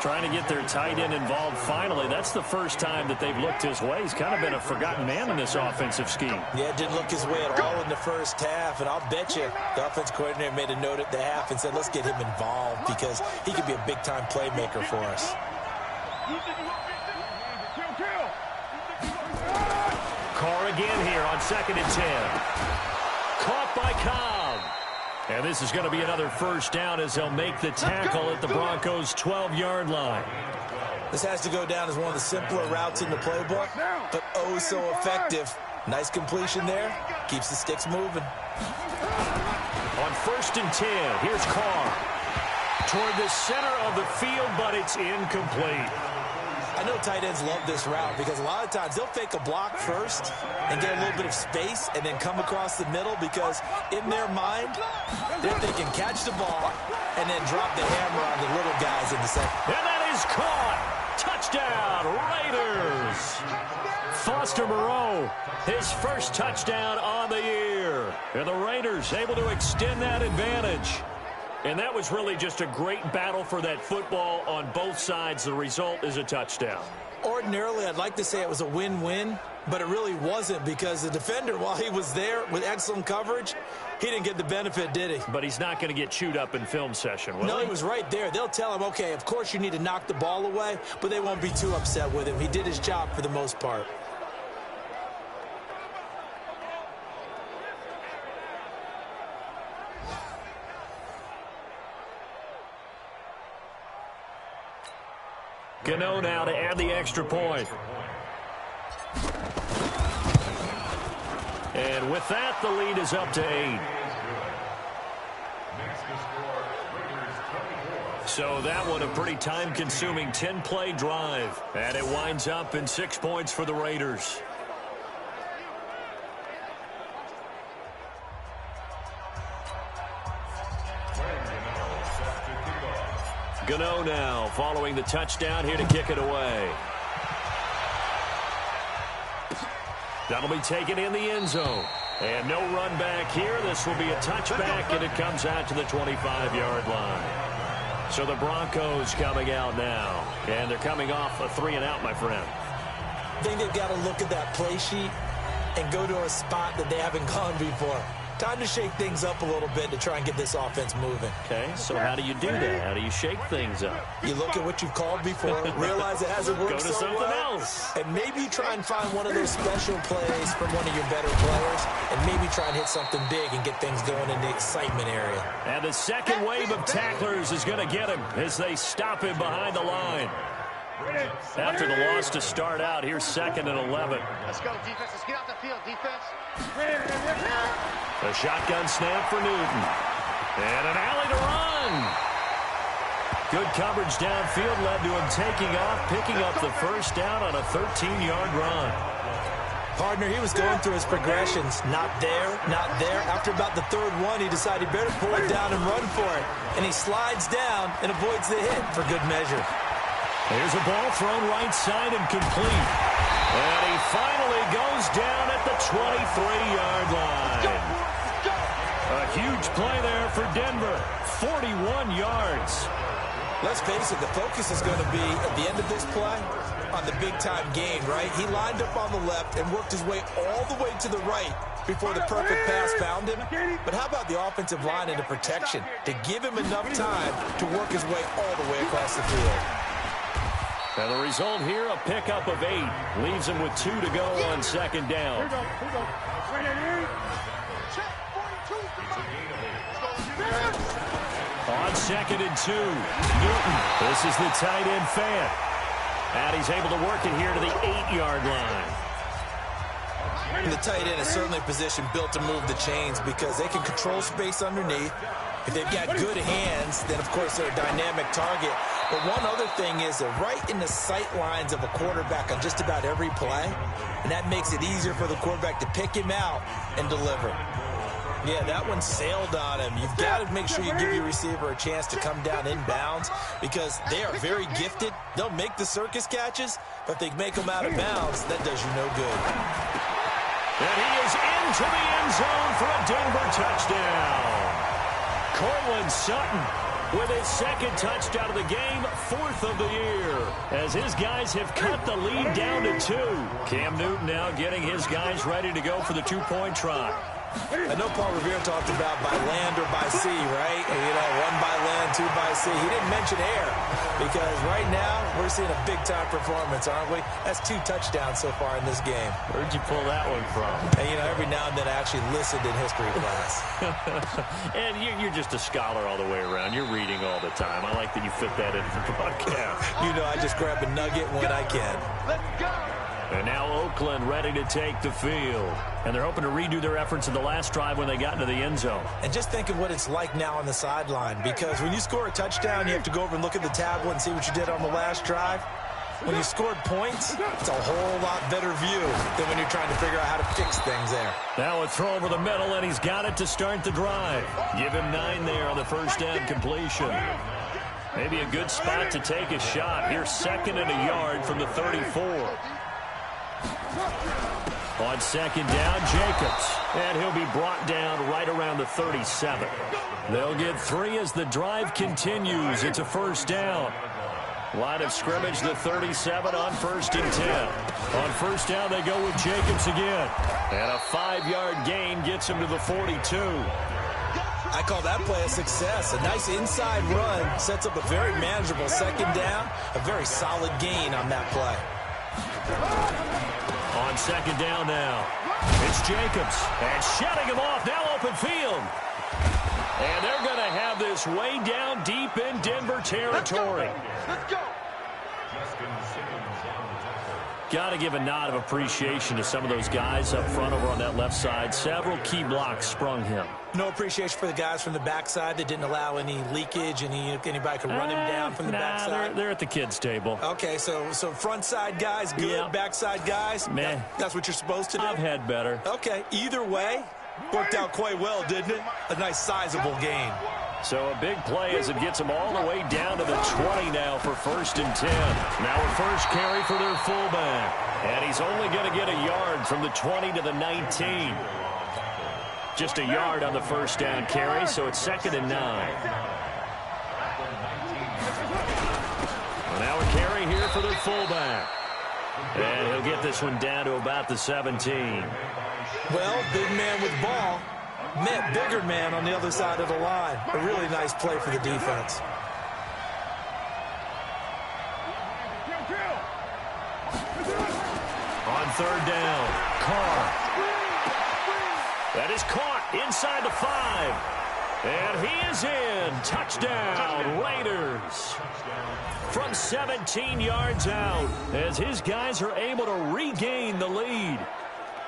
Trying to get their tight end involved finally. That's the first time that they've looked his way. He's kind of been a forgotten man in this offensive scheme. Yeah, didn't look his way at all in the first half. And I'll bet you the offense coordinator made a note at the half and said, let's get him involved, because he could be a big-time playmaker for us. Carr again here on 2nd and 10. Caught by Cobb. And this is going to be another 1st down as they'll make the tackle at the Broncos' 12-yard line. This has to go down as one of the simpler routes in the playbook, but oh so effective. Nice completion there. Keeps the sticks moving. On 1st and 10, here's Carr. Toward the center of the field, but it's incomplete. I know tight ends love this route because a lot of times they'll fake a block first and get a little bit of space and then come across the middle because in their mind, they're thinking catch the ball and then drop the hammer on the little guys in the second. And that is caught. Touchdown, Raiders. Foster Moreau, his first touchdown on the year. And the Raiders able to extend that advantage. And that was really just a great battle for that football on both sides. The result is a touchdown. Ordinarily, I'd like to say it was a win-win, but it really wasn't because the defender, while he was there with excellent coverage, he didn't get the benefit, did he? But he's not going to get chewed up in film session, will he? No, he was right there. They'll tell him, okay, of course you need to knock the ball away, but they won't be too upset with him. He did his job for the most part. Gano now to add the extra point. And with that, the lead is up to 8. So that one a pretty time-consuming 10-play drive. And it winds up in 6 points for the Raiders. Gano now following the touchdown here to kick it away. That'll be taken in the end zone. And no run back here. This will be a touchback, and it comes out to the 25-yard line. So the Broncos coming out now. And they're coming off a 3-and-out, my friend. I think they've got to look at that play sheet and go to a spot that they haven't gone before. Time to shake things up a little bit to try and get this offense moving. Okay, so how do you do that? How do you shake things up? You look at what you've called before, realize it hasn't worked Go to so something well, else. and maybe try and find one of those special plays from one of your better players, and maybe try and hit something big and get things going in the excitement area. And the second wave of tacklers is going to get him as they stop him behind the line. After the loss to start out, here's 2nd and 11. Let's go, defense. Let's get out the field, defense. A shotgun snap for Newton. And an alley to run. Good coverage downfield led to him taking off, picking up the first down on a 13-yard run. Partner, he was going through his progressions. Not there, not there. After about the 3rd one, he decided he better pull it down and run for it. And he slides down and avoids the hit for good measure. Here's a ball thrown right side and complete. And he finally goes down at the 23-yard line. A huge play there for Denver. 41 yards. Let's face it, the focus is going to be, at the end of this play, on the big-time gain, right? He lined up on the left and worked his way all the way to the right before the perfect pass found him. But how about the offensive line into protection to give him enough time to work his way all the way across the field? And the result here, a pickup of 8. Leaves him with 2 to go on 2nd down. On 2nd and 2, Newton. This is the tight end fan. And he's able to work it here to the 8-yard line. The tight end is certainly a position built to move the chains because they can control space underneath. If they've got good hands, then, of course, they're a dynamic target. But one other thing is they're right in the sight lines of a quarterback on just about every play, and that makes it easier for the quarterback to pick him out and deliver. Yeah, that one sailed on him. You've got to make sure you give your receiver a chance to come down inbounds because they are very gifted. They'll make the circus catches, but if they make them out of bounds, that does you no good. And he is into the end zone for a Denver touchdown. Cortland Sutton with his 2nd touchdown of the game, 4th of the year, as his guys have cut the lead down to 2. Cam Newton now getting his guys ready to go for the 2-point try. I know Paul Revere talked about by land or by sea, right? And, you know, 1 by land, 2 by sea. He didn't mention air because right now we're seeing a big-time performance, aren't we? That's 2 touchdowns so far in this game. Where'd you pull that one from? And, you know, every now and then I actually listened in history class. And you're just a scholar all the way around. You're reading all the time. I like that you fit that in for broadcast. You know, I just grab a nugget when I can. Let's go. And now Oakland ready to take the field. And they're hoping to redo their efforts in the last drive when they got into the end zone. And just think of what it's like now on the sideline, because when you score a touchdown, you have to go over and look at the tablet and see what you did on the last drive. When you scored points, it's a whole lot better view than when you're trying to figure out how to fix things there. Now a throw over the middle, and he's got it to start the drive. Give him 9 there on the first down completion. Maybe a good spot to take a shot. Here's 2nd and a yard from the 34. On 2nd down, Jacobs. And he'll be brought down right around the 37. They'll get 3 as the drive continues. It's a first down. Line of scrimmage, the 37 on 1st and 10. On first down, they go with Jacobs again. And a 5-yard gain gets him to the 42. I call that play a success. A nice inside run sets up a very manageable 2nd down. A very solid gain on that play. On 2nd down now, it's Jacobs. And shutting him off, now open field. And they're going to have this way down deep in Denver territory. Let's go. Got to give a nod of appreciation to some of those guys up front over on that left side. Several key blocks sprung him. No appreciation for the guys from the backside that didn't allow any leakage, and anybody could run him down from the backside. They're at the kids' table. Okay, so front side guys good, Yeah. backside guys, Meh. that's what you're supposed to do? I've had better. Okay, either way, worked out quite well, didn't it? A nice sizable gain. So a big play as it gets them all the way down to the 20 now for 1st and 10. Now a first carry for their fullback. And he's only going to get a yard from the 20 to the 19. Just a yard on the first down carry, so it's 2nd and 9. Well, now a carry here for their fullback. And he'll get this one down to about the 17. Well, big man with ball met bigger man on the other side of the line. A really nice play for the defense. On 3rd down, Carr. That is caught inside the 5. And he is in. Touchdown, Raiders. From 17 yards out as his guys are able to regain the lead.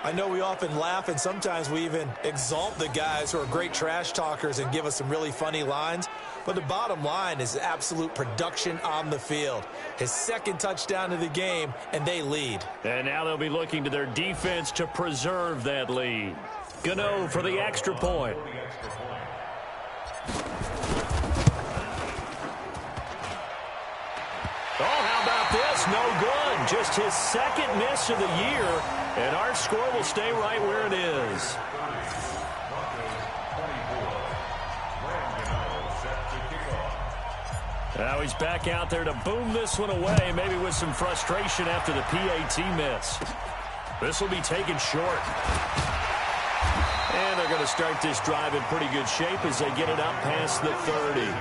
I know we often laugh, and sometimes we even exalt the guys who are great trash talkers and give us some really funny lines. But the bottom line is absolute production on the field. His 2nd touchdown of the game, and they lead. And now they'll be looking to their defense to preserve that lead. Gano for the extra point. Oh, how about this? No good. Just his 2nd miss of the year. And our score will stay right where it is. Now he's back out there to boom this one away, maybe with some frustration after the PAT miss. This will be taken short. And they're going to start this drive in pretty good shape as they get it out past the 30.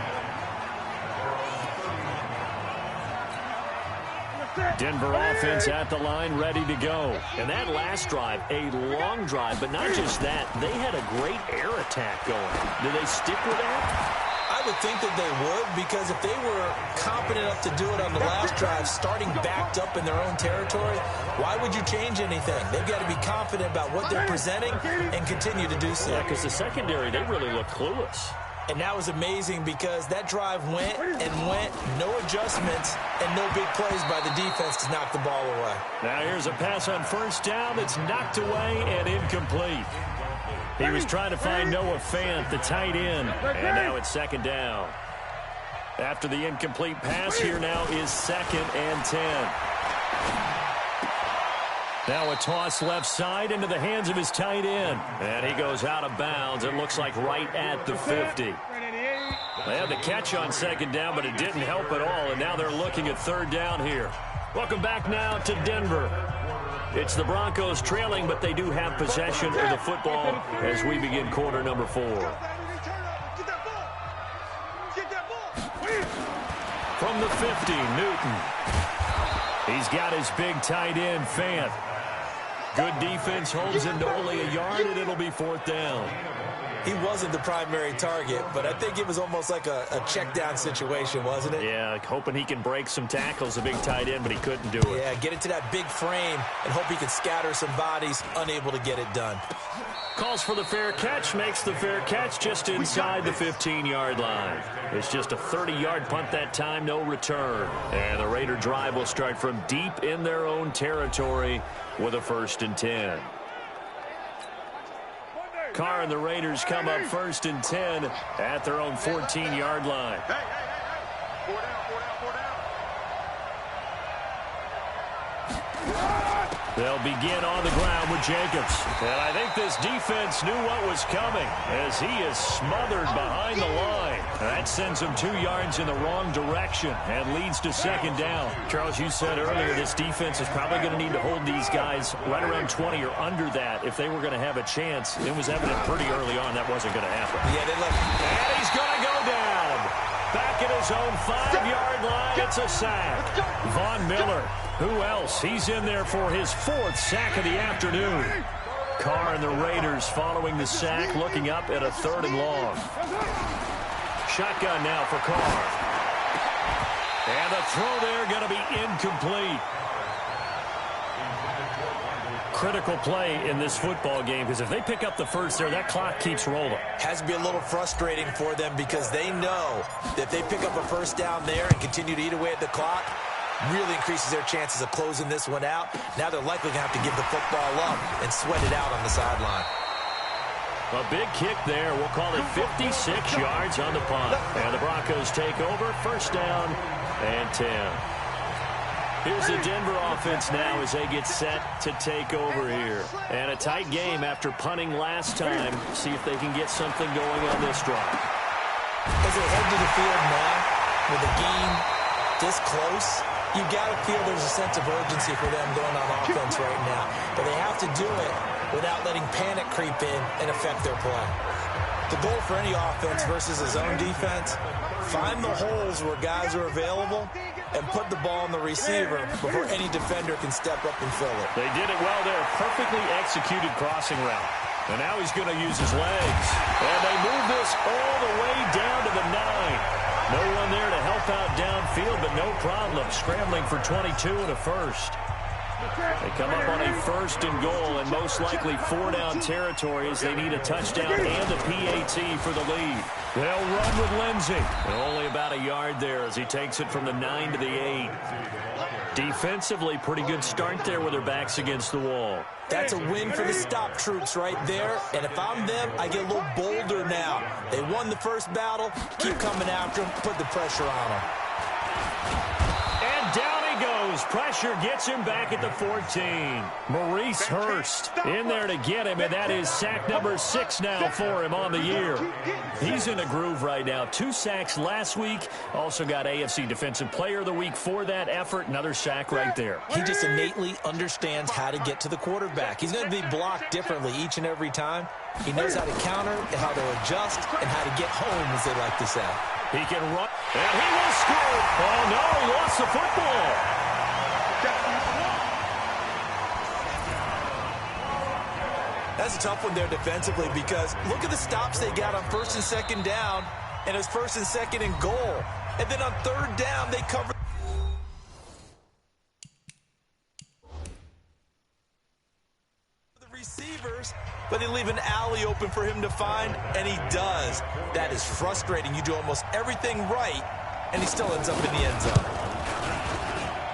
Denver offense at the line, ready to go. And that last drive, a long drive, but not just that. They had a great air attack going. Do they stick with that? I would think that they would, because if they were competent enough to do it on the last drive, starting backed up in their own territory, why would you change anything? They've got to be confident about what they're presenting and continue to do so. Yeah, because the secondary, they really look clueless. And that was amazing because that drive went and went, no adjustments, and no big plays by the defense to knock the ball away. Now here's a pass on first down that's knocked away and incomplete. He was trying to find Noah Fant, the tight end, and now it's 2nd down. After the incomplete pass, here now is 2nd and 10. Now a toss left side into the hands of his tight end. And he goes out of bounds. It looks like right at the 50. They had the catch on 2nd down, but it didn't help at all. And now they're looking at 3rd down here. Welcome back now to Denver. It's the Broncos trailing, but they do have possession of the football as we begin quarter number 4. From the 50, Newton. He's got his big tight end, Fant. Good defense holds him to only a yard, and it'll be 4th down. He wasn't the primary target, but I think it was almost like a check down situation, wasn't it? Yeah, hoping he can break some tackles, a big tight end, but he couldn't do it. Yeah, get into that big frame and hope he can scatter some bodies, unable to get it done. Calls for the fair catch, makes the fair catch just inside the 15-yard line. It's just a 30-yard punt that time, no return. And the Raider drive will start from deep in their own territory with a 1st and 10. Carr and the Raiders come up 1st and 10 at their own 14-yard line. They'll begin on the ground with Jacobs. And I think this defense knew what was coming as he is smothered behind the line. That sends him 2 yards in the wrong direction and leads to 2nd down. Charles, you said earlier this defense is probably going to need to hold these guys right around 20 or under that if they were going to have a chance. It was evident pretty early on that wasn't going to happen. Yeah, they left. And he's going to go down. Back at his own 5-yard line, it's a sack. Von Miller. Who else? He's in there for his 4th sack of the afternoon. Carr and the Raiders following the sack, looking up at a 3rd and long. Shotgun now for Carr. And the throw there going to be incomplete. Critical play in this football game because if they pick up the 1st there, that clock keeps rolling. Has to be a little frustrating for them because they know that if they pick up a 1st down there and continue to eat away at the clock, really increases their chances of closing this one out. Now they're likely going to have to give the football up and sweat it out on the sideline. A big kick there. We'll call it 56 yards on the punt. And the Broncos take over. 1st down and 10. Here's the Denver offense now as they get set to take over here. And a tight game after punting last time. See if they can get something going on this drive. As they head to the field now with a game this close, you got to feel there's a sense of urgency for them going on offense right now. But they have to do it without letting panic creep in and affect their play. The goal for any offense versus a zone defense, find the holes where guys are available and put the ball on the receiver before any defender can step up and fill it. They did it well there. Perfectly executed crossing route. And now he's going to use his legs. And they move this all the way down to the 9. No one there to help out downfield, but no problem. Scrambling for 22 and a 1st. They come up on a 1st and goal, and most likely 4-down territory as they need a touchdown and a PAT for the lead. They'll run with Lindsey. And only about a yard there as he takes it from the 9 to the 8. Defensively, pretty good start there with their backs against the wall. That's a win for the stop troops right there. And if I'm them, I get a little bolder now. They won the 1st battle. Keep coming after them. Put the pressure on them. And down he goes. Pressure gets him back at the 14. Maurice Hurst in there to get him, and that is sack number 6 now for him on the year. He's in a groove right now. 2 sacks last week. Also got AFC Defensive Player of the Week for that effort. Another sack right there. He just innately understands how to get to the quarterback. He's going to be blocked differently each and every time. He knows how to counter, and how to adjust, and how to get home, as they like to say. He can run, and he will score. Oh, no, he lost the football. That's a tough one there defensively because look at the stops they got on 1st and 2nd down, and it's 1st and 2nd and goal. And then on 3rd down, they cover the receivers, but they leave an alley open for him to find, and he does. That is frustrating. You do almost everything right, and he still ends up in the end zone.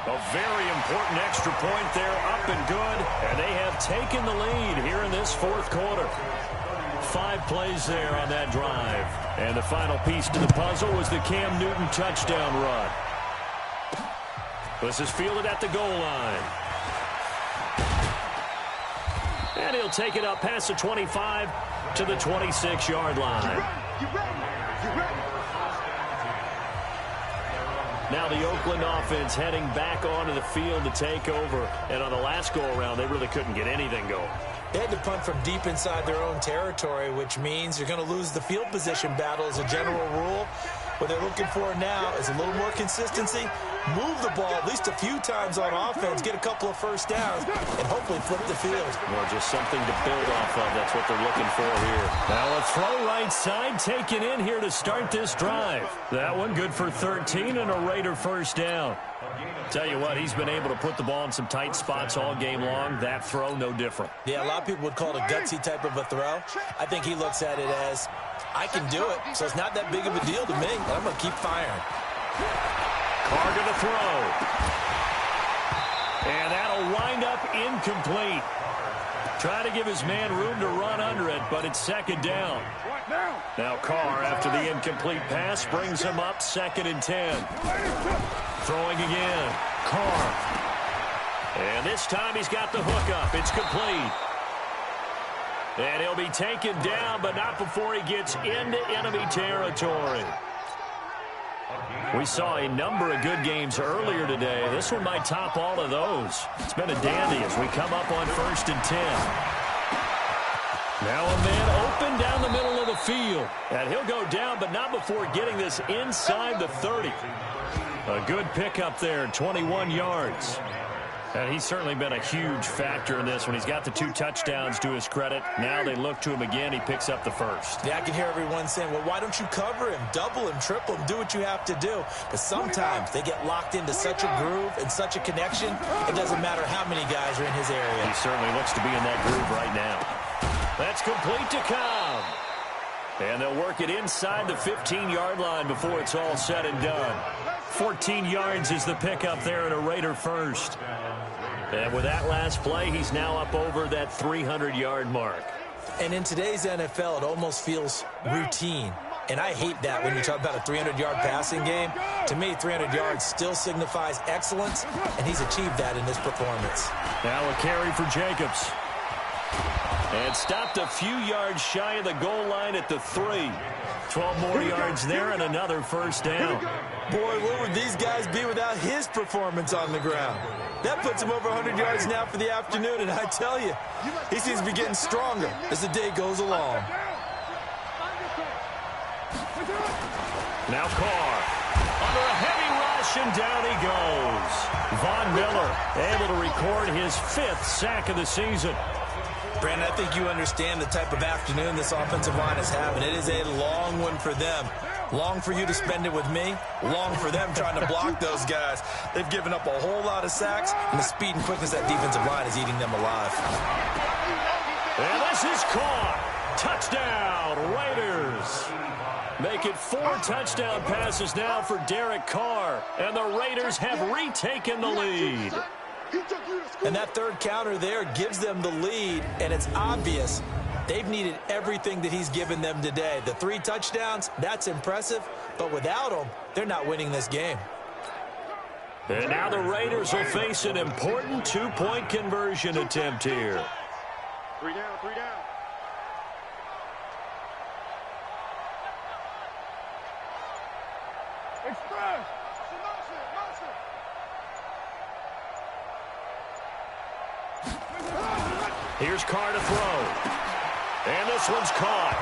A very important extra point there, up and good, and they have taken the lead here in this 4th quarter. 5 plays there on that drive. And the final piece to the puzzle was the Cam Newton touchdown run. This is fielded at the goal line. And he'll take it up past the 25 to the 26-yard line. Now the Oakland offense heading back onto the field to take over. And on the last go-around, they really couldn't get anything going. They had to punt from deep inside their own territory, which means you're going to lose the field position battle as a general rule. What they're looking for now is a little more consistency, move the ball at least a few times on offense, get a couple of first downs, and hopefully flip the field. Well, just something to build off of. That's what they're looking for here. Now a throw right side taken in here to start this drive. That one good for 13 and a Raider first down. Tell you what, he's been able to put the ball in some tight spots all game long. That throw, no different. Yeah, a lot of people would call it a gutsy type of a throw. I think he looks at it as, I can do it, so it's not that big of a deal to me. I'm going to keep firing. Carr to the throw. And that'll wind up incomplete. Try to give his man room to run under it, but it's second down. Now Carr, after the incomplete pass, brings him up 2nd and 10. Throwing again. Carr. And this time he's got the hook up. It's complete. And he'll be taken down, but not before he gets into enemy territory. We saw a number of good games earlier today. This one might top all of those. It's been a dandy as we come up on 1st and 10. Now a man open down the middle of the field. And he'll go down, but not before getting this inside the 30. A good pickup there, 21 yards. And he's certainly been a huge factor in this when he's got the 2 touchdowns to his credit. Now they look to him again. He picks up the first. Yeah, I can hear everyone saying, well, why don't you cover him, double him, triple him, do what you have to do. But sometimes they get locked into such a groove and such a connection, it doesn't matter how many guys are in his area. He certainly looks to be in that groove right now. That's complete to Cobb. And they'll work it inside the 15-yard line before it's all said and done. 14 yards is the pickup there at a Raider first. And with that last play, he's now up over that 300-yard mark. And in today's NFL, it almost feels routine. And I hate that when you talk about a 300-yard passing game. To me, 300 yards still signifies excellence, and he's achieved that in this performance. Now a carry for Jacobs. And stopped a few yards shy of the goal line at the 3. 12 more yards there and another first down. Boy, where would these guys be without his performance on the ground? That puts him over 100 yards now for the afternoon, and I tell you, he seems to be getting stronger as the day goes along. Now Carr under a heavy rush, and down he goes. Von Miller able to record his 5th sack of the season. Brandon, I think you understand the type of afternoon this offensive line is having. It is a long one for them. Long for you to spend it with me. Long for them trying to block those guys. They've given up a whole lot of sacks, and the speed and quickness of that defensive line is eating them alive. And this is caught. Touchdown, Raiders. Make it 4 touchdown passes now for Derek Carr. And the Raiders have retaken the lead. And that third counter there gives them the lead, and it's obvious they've needed everything that he's given them today. The 3 touchdowns, that's impressive, but without him, they're not winning this game. And now the Raiders will face an important 2-point conversion attempt here. 3 down, 3 down. Express. Here's Carr to throw. And this one's caught.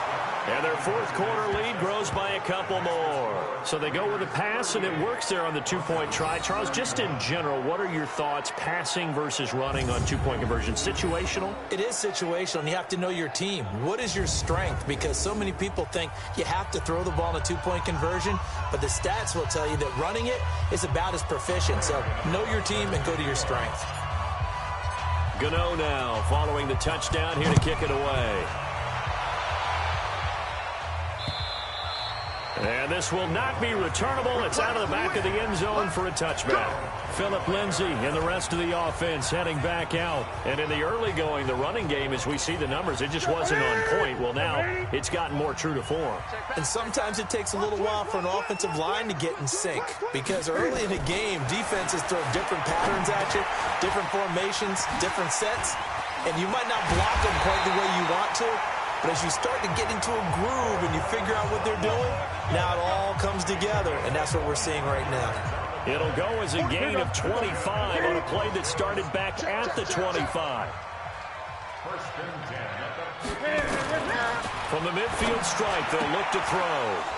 And their 4th quarter lead grows by a couple more. So they go with a pass, and it works there on the 2-point try. Charles, just in general, what are your thoughts passing versus running on 2-point conversion? Situational? It is situational, and you have to know your team. What is your strength? Because so many people think you have to throw the ball in a 2-point conversion, but the stats will tell you that running it is about as proficient. So know your team and go to your strength. Gano now following the touchdown here to kick it away. And this will not be returnable. It's out of the back of the end zone for a touchback. Phillip Lindsay and the rest of the offense heading back out. And in the early going, the running game, as we see the numbers, it just wasn't on point. Well, now it's gotten more true to form. And sometimes it takes a little while for an offensive line to get in sync. Because early in the game, defenses throw different patterns at you, different formations, different sets. And you might not block them quite the way you want to. But as you start to get into a groove and you figure out what they're doing, now it all comes together, and that's what we're seeing right now. It'll go as a gain of 25 on a play that started back at the 25. From the midfield stripe, they'll look to throw.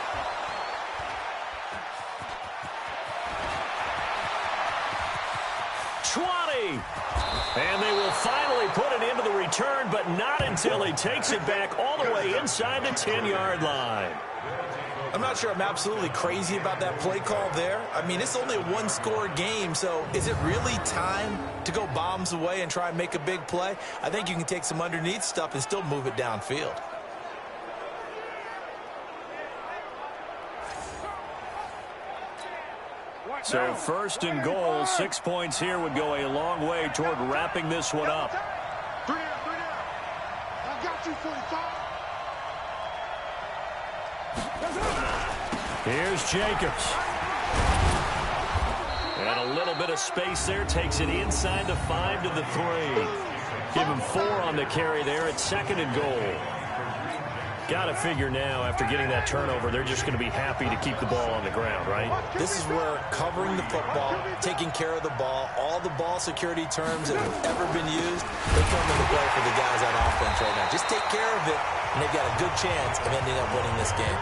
And they will finally put it into the return, but not until he takes it back all the way inside the 10-yard line. I'm not sure I'm absolutely crazy about that play call there. I mean, it's only a one-score game, so is it really time to go bombs away and try and make a big play? I think you can take some underneath stuff and still move it downfield. So first and goal, 6 points here would go a long way toward wrapping this one up. Three down. I got you, 45. Here's Jacobs. And a little bit of space there, takes it inside the 5 to the 3. Give him 4 on the carry there at second and goal. Got to figure now, after getting that turnover, they're just going to be happy to keep the ball on the ground, right? This is where covering the football, taking care of the ball, all the ball security terms that have ever been used, they come into play for the guys on offense right now. Just take care of it, and they've got a good chance of ending up winning this game.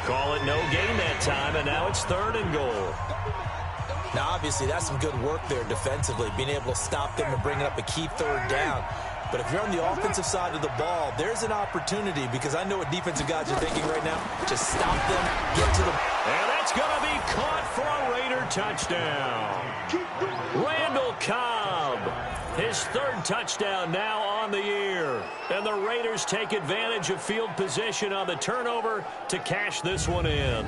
Call it no gain that time, and now it's third and goal. Now, obviously, that's some good work there defensively, being able to stop them and bring up a key third down. But if you're on the offensive side of the ball, there's an opportunity, because I know what defensive guys are thinking right now. Just stop them, get to them. And that's going to be caught for a Raider touchdown. Randall Cobb, his third touchdown now on the year. And the Raiders take advantage of field position on the turnover to cash this one in.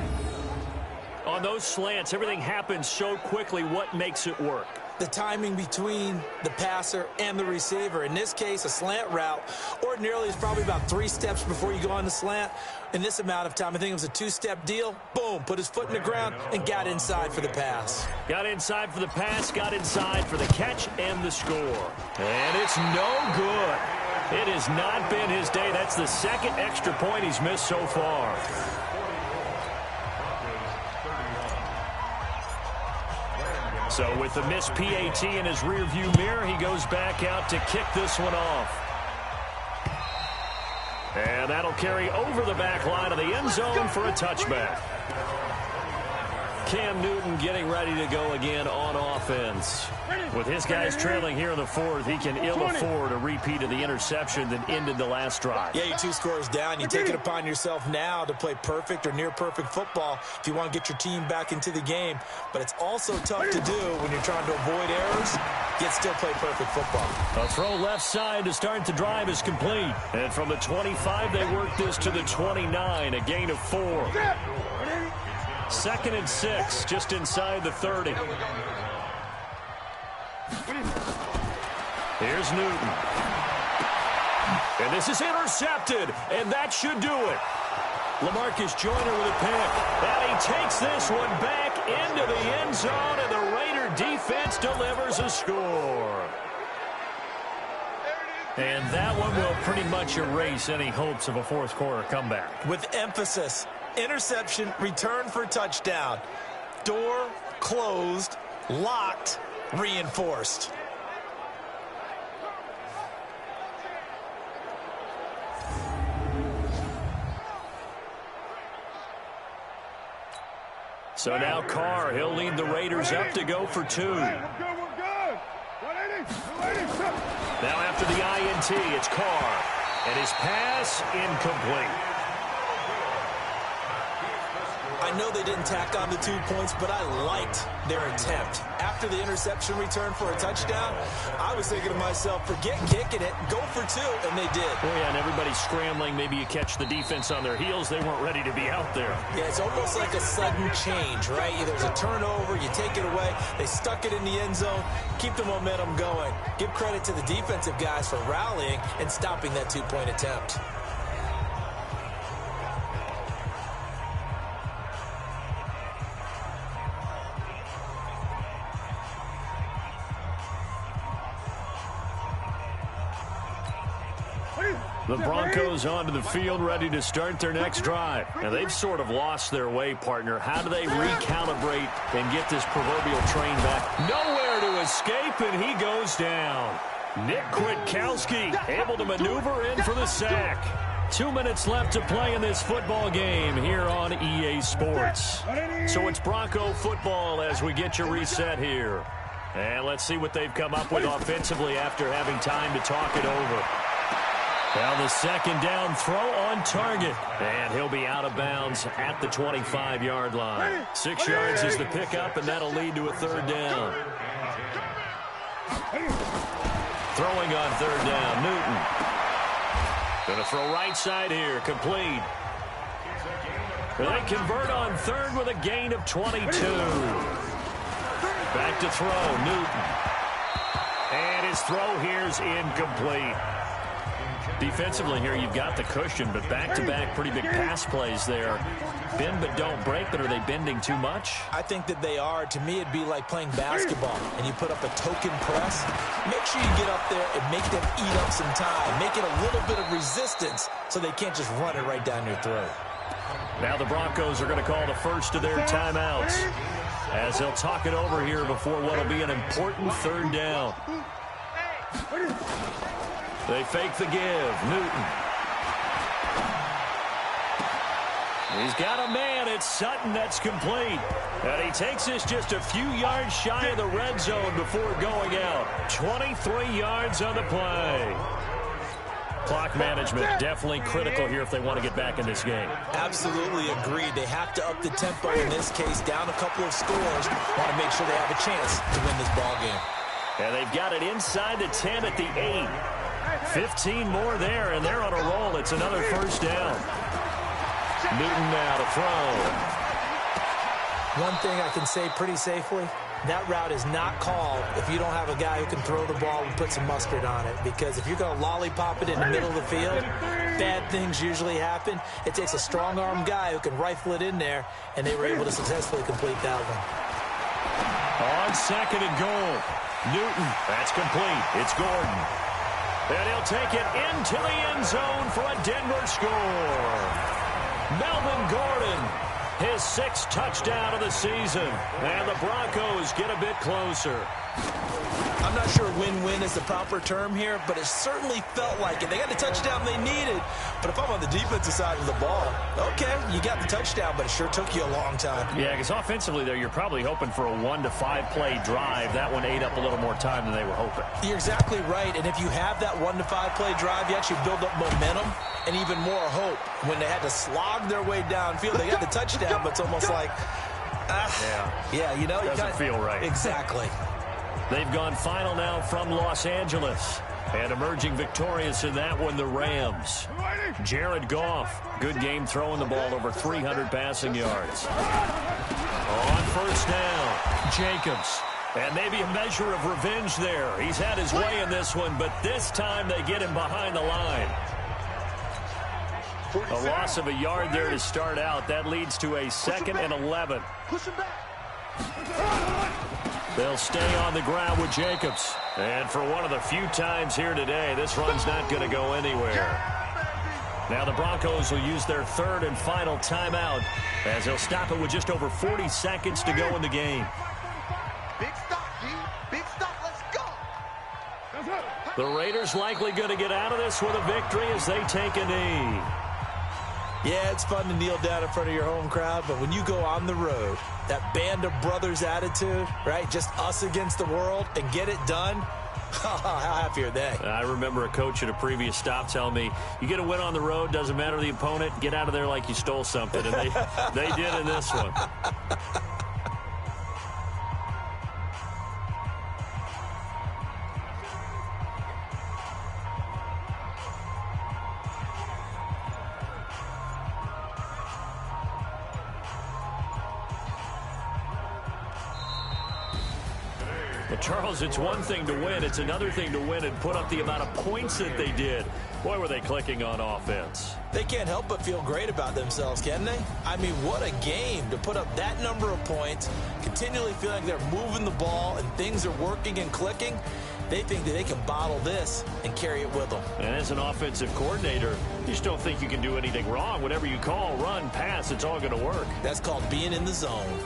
On those slants, everything happens so quickly. What makes it work? The timing between the passer and the receiver. In this case, a slant route ordinarily is probably about 3 steps before you go on the slant. In this amount of time, I think it was a 2-step deal. Boom, put his foot in the ground and got inside for the pass. Got inside for the pass, got inside for the catch and the score. And it's no good. It has not been his day. That's the second extra point he's missed so far. So with the missed PAT in his rearview mirror, he goes back out to kick this one off. And that'll carry over the back line of the end zone for a touchback. Cam Newton getting ready to go again on offense. With his guys trailing here in the fourth, he can ill afford a repeat of the interception that ended the last drive. Yeah, you're 2 scores down. You take it upon yourself now to play perfect or near perfect football if you want to get your team back into the game. But it's also tough to do when you're trying to avoid errors, yet still play perfect football. A throw left side to start the drive is complete. And from the 25, they work this to the 29, a gain of 4. 2nd and 6, just inside the 30. Here's Newton. And this is intercepted, and that should do it. LaMarcus Joyner with a pick. And he takes this one back into the end zone, and the Raider defense delivers a score. And that one will pretty much erase any hopes of a fourth quarter comeback. With emphasis, interception, return for touchdown. Door closed, locked, reinforced. So now Carr, he'll lead the Raiders up to go for 2. Now after the INT, it's Carr. And his pass incomplete. I know they didn't tack on the 2 points, but I liked their attempt. After the interception return for a touchdown, I was thinking to myself, forget kicking it, go for 2, and they did. Oh, yeah, and everybody's scrambling. Maybe you catch the defense on their heels. They weren't ready to be out there. Yeah, it's almost like a sudden change, right? There's a turnover, you take it away, they stuck it in the end zone, keep the momentum going. Give credit to the defensive guys for rallying and stopping that 2-point attempt. The Broncos onto the field ready to start their next drive. Now, they've sort of lost their way, partner. How do they recalibrate and get this proverbial train back? Nowhere to escape, and he goes down. Nick Kwiatkowski able to maneuver in for the sack. 2 minutes left to play in this football game here on EA Sports. So it's Bronco football as we get you reset here. And let's see what they've come up with offensively after having time to talk it over. Now the second down throw on target. And he'll be out of bounds at the 25-yard line. 6 yards is the pickup, and that'll lead to a third down. Throwing on third down, Newton. Going to throw right side here, complete. They convert on third with a gain of 22. Back to throw, Newton. And his throw here's incomplete. Defensively here, you've got the cushion, but back-to-back pretty big pass plays there. Bend but don't break, but are they bending too much? I think that they are. To me, it'd be like playing basketball, and you put up a token press. Make sure you get up there and make them eat up some time. Make it a little bit of resistance so they can't just run it right down your throat. Now the Broncos are going to call the first of their timeouts as they'll talk it over here before what will be an important third down. They fake the give. Newton. He's got a man. It's Sutton. That's complete. And he takes us just a few yards shy of the red zone before going out. 23 yards on the play. Clock management definitely critical here if they want to get back in this game. Absolutely agreed. They have to up the tempo in this case, down a couple of scores. Want to make sure they have a chance to win this ball game. And they've got it inside the 10 at the 8. 15 more there, and they're on a roll. It's another first down. Newton now to throw. One thing I can say pretty safely, that route is not called if you don't have a guy who can throw the ball and put some mustard on it. Because if you're going to lollipop it in the middle of the field, bad things usually happen. It takes a strong-arm guy who can rifle it in there, and they were able to successfully complete that one. On second and goal, Newton. That's complete. It's Gordon. And he'll take it into the end zone for a Denver score. Melvin Gordon, his 6th touchdown of the season. And the Broncos get a bit closer. I'm not sure win-win is the proper term here, but it certainly felt like it. They got the touchdown they needed, but if I'm on the defensive side of the ball, okay, you got the touchdown, but it sure took you a long time. Yeah, because offensively there, you're probably hoping for a 1 to 5 play drive. That one ate up a little more time than they were hoping. You're exactly right, and if you have that 1 to 5 play drive, you actually build up momentum and even more hope. When they had to slog their way downfield, they got the touchdown, but it's almost like, yeah, you know, doesn't feel right. Exactly. They've gone final now from Los Angeles. And emerging victorious in that one, the Rams. Jared Goff, good game throwing the ball, over 300 passing yards. On first down, Jacobs. And maybe a measure of revenge there. He's had his way in this one, but this time they get him behind the line. A loss of a yard there to start out. That leads to a 2nd and 11. Push him back. They'll stay on the ground with Jacobs. And for one of the few times here today, this run's not going to go anywhere. Now the Broncos will use their 3rd and final timeout as they'll stop it with just over 40 seconds to go in the game. Big stop, D. Big stop. Let's go. The Raiders likely going to get out of this with a victory as they take a knee. Yeah, it's fun to kneel down in front of your home crowd, but when you go on the road, that band of brothers attitude, right, just us against the world, and get it done, how happy are they? I remember a coach at a previous stop telling me, you get a win on the road, doesn't matter the opponent, get out of there like you stole something, and they did in this one. Charles, it's one thing to win. It's another thing to win and put up the amount of points that they did. Boy, were they clicking on offense. They can't help but feel great about themselves, can they? I mean, what a game to put up that number of points, continually feeling like they're moving the ball and things are working and clicking. They think that they can bottle this and carry it with them. And as an offensive coordinator, you just don't think you can do anything wrong. Whatever you call, run, pass, it's all going to work. That's called being in the zone.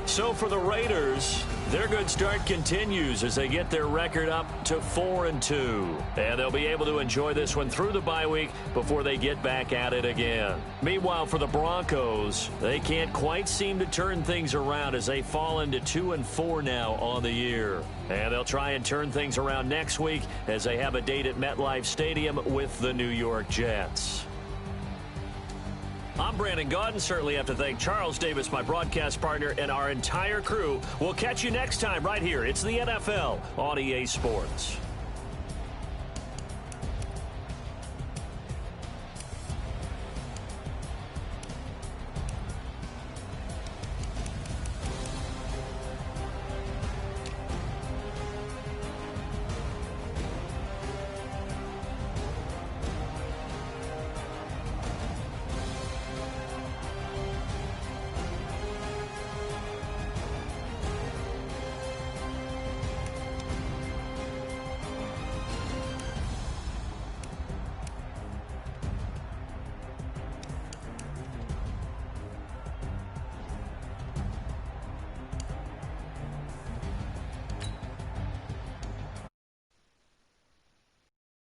So for the Raiders, their good start continues as they get their record up to 4-2. And they'll be able to enjoy this one through the bye week before they get back at it again. Meanwhile, for the Broncos, they can't quite seem to turn things around as they fall into 2-4 now on the year. And they'll try and turn things around next week as they have a date at MetLife Stadium with the New York Jets. I'm Brandon Gaudin. Certainly have to thank Charles Davis, my broadcast partner, and our entire crew. We'll catch you next time right here. It's the NFL on EA Sports.